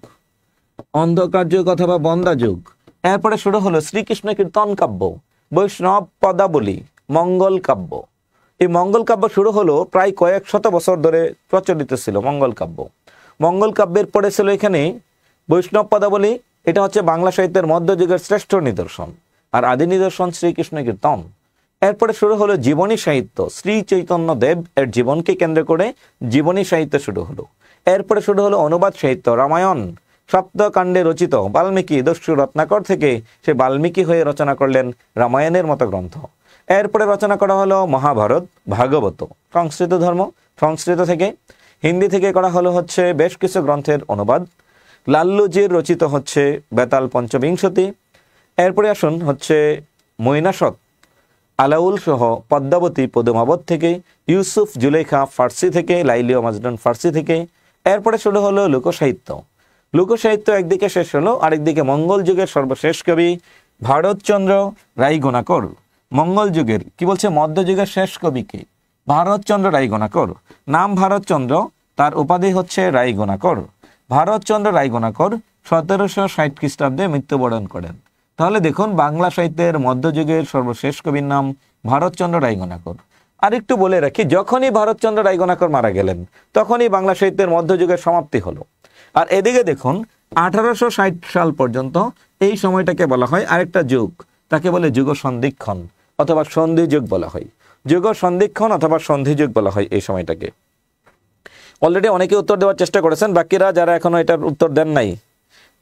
অন্ধকার যুগ অথবা বন্ধা যুগ। এরপরে শুরু হলো শ্রীকৃষ্ণ কীর্তন কাব্য, বৈষ্ণব পদাবলী, মঙ্গল কাব্য। এই মঙ্গল কাব্য শুরু হলো প্রায় কয়েক শত বছর ধরে প্রচলিত ছিল মঙ্গল কাব্য। মঙ্গল কাব্যের পরে ছিল এখানে বৈষ্ণব পদাবলী, এটা হচ্ছে বাংলা সাহিত্যের মধ্যযুগের শ্রেষ্ঠ নিদর্শন। আর আদি নিদর্শন শ্রীকৃষ্ণ কীর্তন। এরপরে শুরু হলো জীবনী সাহিত্য, শ্রী চৈতন্য দেব এর জীবনকে কেন্দ্র করে জীবনী সাহিত্য শুরু হলো। এরপরে শুরু হলো অনুবাদ সাহিত্য, রামায়ণ, সপ্তকাণ্ডে রচিত বাল্মীকি দস্যু রত্নাকর থেকে সে বাল্মীকি হয়ে রচনা করলেন রামায়ণের মতো গ্রন্থ। এরপরে রচনা করা হলো মহাভারত, ভাগবত, সংস্কৃত ধর্ম, সংস্কৃত থেকে। হিন্দি থেকে করা হলো হচ্ছে বেশ কিছু গ্রন্থের অনুবাদ। লাল্লুজির রচিত হচ্ছে বেতাল পঞ্চবিংশতি। এরপরে আসুন হচ্ছে মৈনাসত, আলাউল সহ পদ্মাবতী পদুমাবত থেকে, ইউসুফ জুলেখা ফার্সি থেকে, লাইলি ও মাজনুন ফার্সি থেকে। এরপরে শুরু হলো লোকসাহিত্য। লোকসাহিত্য একদিকে শেষ হলো, আরেকদিকে মঙ্গল যুগের সর্বশেষ কবি ভারতচন্দ্র রায়গুণাকর। মঙ্গল যুগের কি বলছে, মধ্যযুগের শেষ কবিকে ভারতচন্দ্র রায়গুণাকর। নাম ভারতচন্দ্র, তার উপাধি হচ্ছে রায়গুণাকর। ভারতচন্দ্র রায়গুণাকর 1760 খ্রিস্টাব্দে মৃত্যুবরণ করেন। তাহলে দেখুন, বাংলা সাহিত্যের মধ্যযুগের সর্বশেষ কবির নাম ভারতচন্দ্র রায়গুণাকর। আরেকটু বলে রাখি, যখনই ভারতচন্দ্র রায়গুণাকর মারা গেলেন তখনই বাংলা সাহিত্যের মধ্যযুগের সমাপ্তি হলো। আর এদিকে দেখুন 1860 সাল পর্যন্ত এই সময়টাকে বলা হয় আরেকটা যুগ, তাকে বলে যুগ সন্ধিক্ষণ অথবা সন্ধি যুগ বলা হয়। যুগ সন্ধিক্ষণ অথবা সন্ধি যুগ বলা হয় এই সময়টাকে। অলরেডি অনেকে উত্তর দেওয়ার চেষ্টা করেছেন, বাকিরা যারা এখনো এটার উত্তর দেন নাই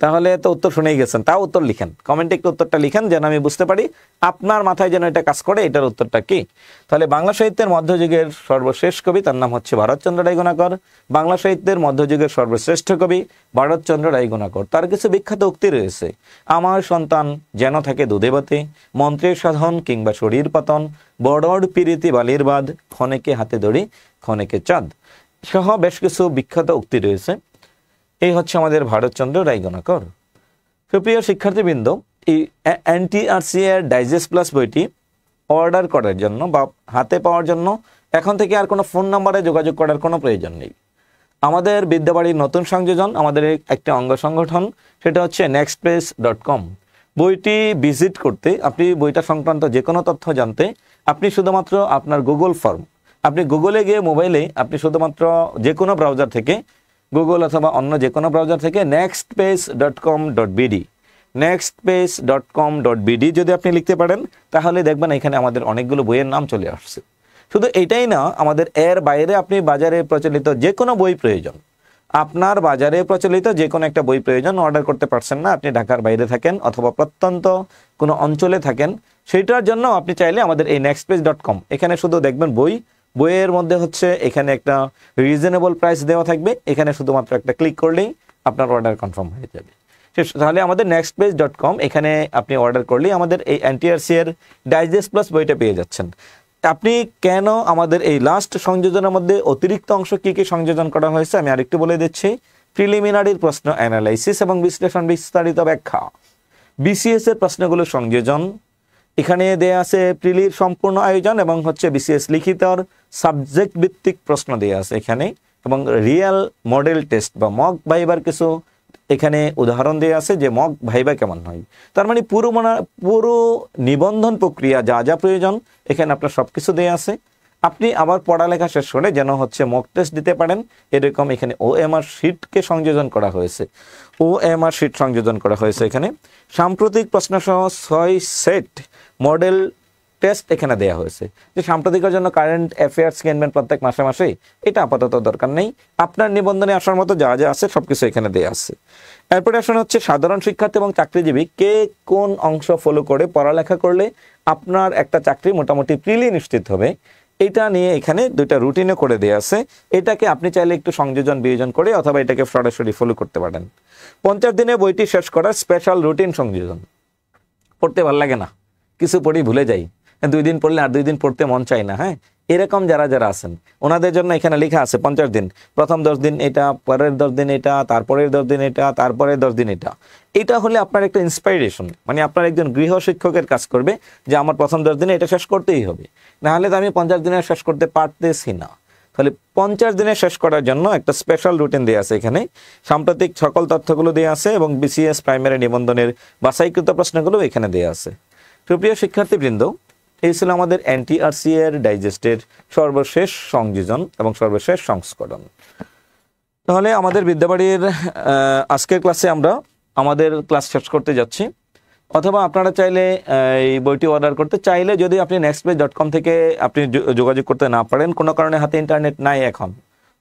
তাহলে তো উত্তর শুনেই গেছেন, তাও উত্তর লিখেন, কমেন্টে একটু উত্তরটা লিখেন যেন আমি বুঝতে পারি আপনার মাথায় যেন এটা কাজ করে, এটার উত্তরটা কি। তাহলে বাংলা সাহিত্যের মধ্যযুগের সর্বশেষ কবি, তার নাম হচ্ছে ভারতচন্দ্র রায়গুণাকর। বাংলা সাহিত্যের মধ্যযুগের সর্বশ্রেষ্ঠ কবি ভারতচন্দ্র রায়গুণাকর। তার কিছু বিখ্যাত উক্তি রয়েছে। আমার সন্তান যেন থাকে দুধে ভাতে, মন্ত্রের সাধন কিংবা শরীর পতন, বড়র পিরিতি বালির বাঁধ, ক্ষণেকে হাতে দড়ি ক্ষণেকে চাঁদ সহ বেশ কিছু বিখ্যাত উক্তি রয়েছে। এই হচ্ছে আমাদের ভারতচন্দ্র রায়গুণাকর। সুপ্রিয় শিক্ষার্থীবৃন্দ, এই এনটিআরসি-এর ডাইজেস্ট প্লাস বইটি অর্ডার করার জন্য বা হাতে পাওয়ার জন্য এখন থেকে আর কোনো ফোন নাম্বারে যোগাযোগ করার কোনো প্রয়োজন নেই। আমাদের বিদ্যাবাড়ির নতুন সংযোজন, আমাদের একটা অঙ্গ সংগঠন, সেটা হচ্ছে nextpage.com। বইটি ভিজিট করতে, আপনি বইটা সংক্রান্ত যে কোনো তথ্য জানতে, আপনি শুধুমাত্র আপনার গুগল ফর্ম, আপনি গুগলে গিয়ে মোবাইলে আপনি শুধুমাত্র যে কোনো ব্রাউজার থেকে, গুগল অথবা অন্য যে কোনো ব্রাউজার থেকে nextpage.com.bd nextpage.com.bd যদি আপনি লিখতে পারেন তাহলে দেখবেন এখানে আমাদের অনেকগুলো বইয়ের নাম চলে আসছে। শুধু এটাই না, আমাদের এর বাইরে আপনি বাজারে প্রচলিত যে কোনো বই প্রয়োজন, আপনার বাজারে প্রচলিত যে কোনো একটা বই প্রয়োজন, অর্ডার করতে পারছেন না, আপনি ঢাকার বাইরে থাকেন অথবা প্রত্যন্ত কোনো অঞ্চলে থাকেন, সেইটার জন্য আপনি চাইলে আমাদের এই nextpage.com, এখানে শুধু দেখবেন বইয়ের মধ্যে হচ্ছে এখানে একটা রিজনেবল প্রাইস দেওয়া থাকবে, এখানে শুধুমাত্র একটা ক্লিক করলেই আপনার অর্ডার কনফার্ম হয়ে যাবে। তাহলে আমাদের nextpage.com, এখানে আপনি অর্ডার করলেই আমাদের এই এনটিআরসি-এর ডাইজেস্ট প্লাস বইটা পেয়ে যাচ্ছেন। আপনি কেন আমাদের এই লাস্ট সংযোজনের মধ্যে অতিরিক্ত অংশ কি কি সংযোজন করা হয়েছে আমি আরেকটু বলে দিচ্ছি। প্রিলিমিনারির প্রশ্ন অ্যানালাইসিস এবং বিশ্লেষণ বিস্তারিত ব্যাখ্যা, বিসিএস এর প্রশ্নগুলো সংযোজন, এখানে দেয়া আছে প্রিলির সম্পূর্ণ আয়োজন এবং হচ্ছে বিসিএস লিখিতর সাবজেক্ট ভিত্তিক প্রশ্ন দেয়া আছে এখানে, এবং রিয়েল মডেল টেস্ট বা মক ভাইবার কিছু এখানে উদাহরণ দেয়া আছে যে মক ভাইবা কেমন হয়। তার মানে পুরো নিবন্ধন প্রক্রিয়া যা যা প্রয়োজন এখানে আপনার সব কিছু দেয়া আছে। আপনি আবার পড়ালেখা শেষ করে যেন হচ্ছে মক টেস্ট দিতে পারেন, এরকম এখানে ওএমআর শিটকে সংযোজন করা হয়েছে, ওএমআর শিট সংযোজন করা হয়েছে এখানে। সাম্প্রতিক প্রশ্নসহ 6 সেট মডেল টেস্ট এখানে দেয়া হয়েছে। যে সাম্প্রতিকের জন্য কারেন্ট অ্যাফেয়ার্স কিনবেন প্রত্যেক মাসে মাসে, এটা আপাতত দরকার নেই, আপনার নিবন্ধনে আসার মতো যা যা আছে সবকিছু এখানে দেয়া আছে। এরপরে আসলে হচ্ছে সাধারণ শিক্ষার্থী এবং চাকরিজীবী কে কোন অংশ ফলো করে পড়ালেখা করলে আপনার একটা চাকরি মোটামুটি প্রিলি নিশ্চিত হবে, এটা নিয়ে এখানে দুইটা রুটিনে করে দেয়া আছে। এটাকে আপনি চাইলে একটু সংযোজন বিয়োজন করে অথবা এটাকে সরাসরি ফলো করতে পারেন। 50 দিনে বইটি শেষ করার স্পেশাল রুটিন সংযোজন। পড়তে ভালো লাগে না, কিছু পড়ি ভুলে যাই, 2 দিন পড়লে আর 2 দিন পড়তে মন চায় না, হ্যাঁ, এরকম যারা আছেন ওনাদের জন্য এখানে লেখা আছে 50 দিন, প্রথম 10 দিন এটা, পরের 10 দিন এটা, তারপরের 10 দিন এটা, তারপরের 10 দিন এটা। এটা হলে আপনার একটা ইন্সপাইরেশন, মানে আপনার একজন গৃহ শিক্ষকের কাজ করবে যে আমার প্রথম 10 দিনে এটা শেষ করতেই হবে, নাহলে তো আমি 50 দিনে শেষ করতে পারতেছি না। তাহলে 50 দিনে শেষ করার জন্য একটা স্পেশাল রুটিন দেওয়া আছে এখানে, সাম্প্রতিক সকল তথ্যগুলো দেওয়া আছে এবং বিসিএস প্রাইমারি নিবন্ধনের বাছাইকৃত প্রশ্নগুলো এখানে দেওয়া আছে। সুপ্রিয় শিক্ষার্থীবৃন্দ, এই ছিল আমাদের এনটিআরসি-এর ডাইজেস্টের সর্বশেষ সংযোজন এবং সর্বশেষ সংস্করণ। তাহলে আমাদের বিদ্যাবাড়ির আজকের ক্লাসে আমরা আমাদের ক্লাস শেষ করতে যাচ্ছি, অথবা আপনারা চাইলে এই বইটি অর্ডার করতে চাইলে যদি আপনি nextpage.com থেকে আপনি যোগাযোগ করতে না পারেন, কোনো কারণে হাতে ইন্টারনেট নাই এখন,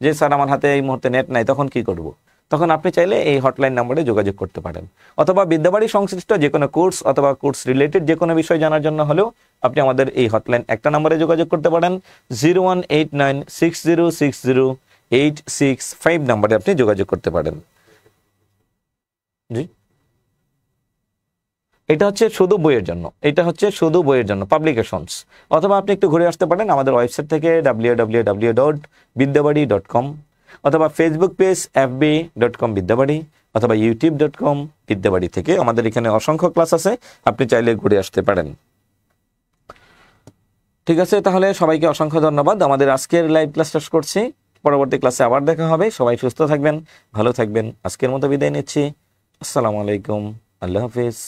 যে স্যার আমার হাতে এই মুহূর্তে নেট নাই, তখন কি করব? তখন আপনি চাইলে এই হটলাইন নম্বরে যোগাযোগ করতে পারেন। অথবা বিদ্যাবাড়ি সংশ্লিষ্ট যে কোনো কোর্স অথবা কোর্স রিলেটেড যে কোনো বিষয় জানার জন্য হলেও আপনি আমাদের এই হটলাইন একটা নম্বরে যোগাযোগ করতে পারেন। 018960608665 নম্বরে আপনি যোগাযোগ করতে পারেন। জি, এটা হচ্ছে শুধু বইয়ের জন্য, এটা হচ্ছে শুধু বইয়ের জন্য পাবলিকেশনস। অথবা আপনি একটু ঘুরে আসতে পারেন আমাদের ওয়েবসাইট থেকে www.বিদ্যাবাড়ি.com, অথবা ফেসবুক পেজ fb.com বিদ্যাবাড়ি, অথবা youtube.com বিদ্যাবাড়ি থেকে আমাদের এখানে অসংখ্য ক্লাস আছে, আপনি চাইলে ঘুরে আসতে পারেন। ঠিক আছে, তাহলে সবাইকে অসংখ্য ধন্যবাদ। আমাদের আজকের লাইভ ক্লাস শেষ করছি, পরবর্তী ক্লাসে আবার দেখা হবে। সবাই সুস্থ থাকবেন, ভালো থাকবেন। আজকের মতো বিদায় নিচ্ছি। আসসালামু আলাইকুম, আল্লাহ হাফিজ।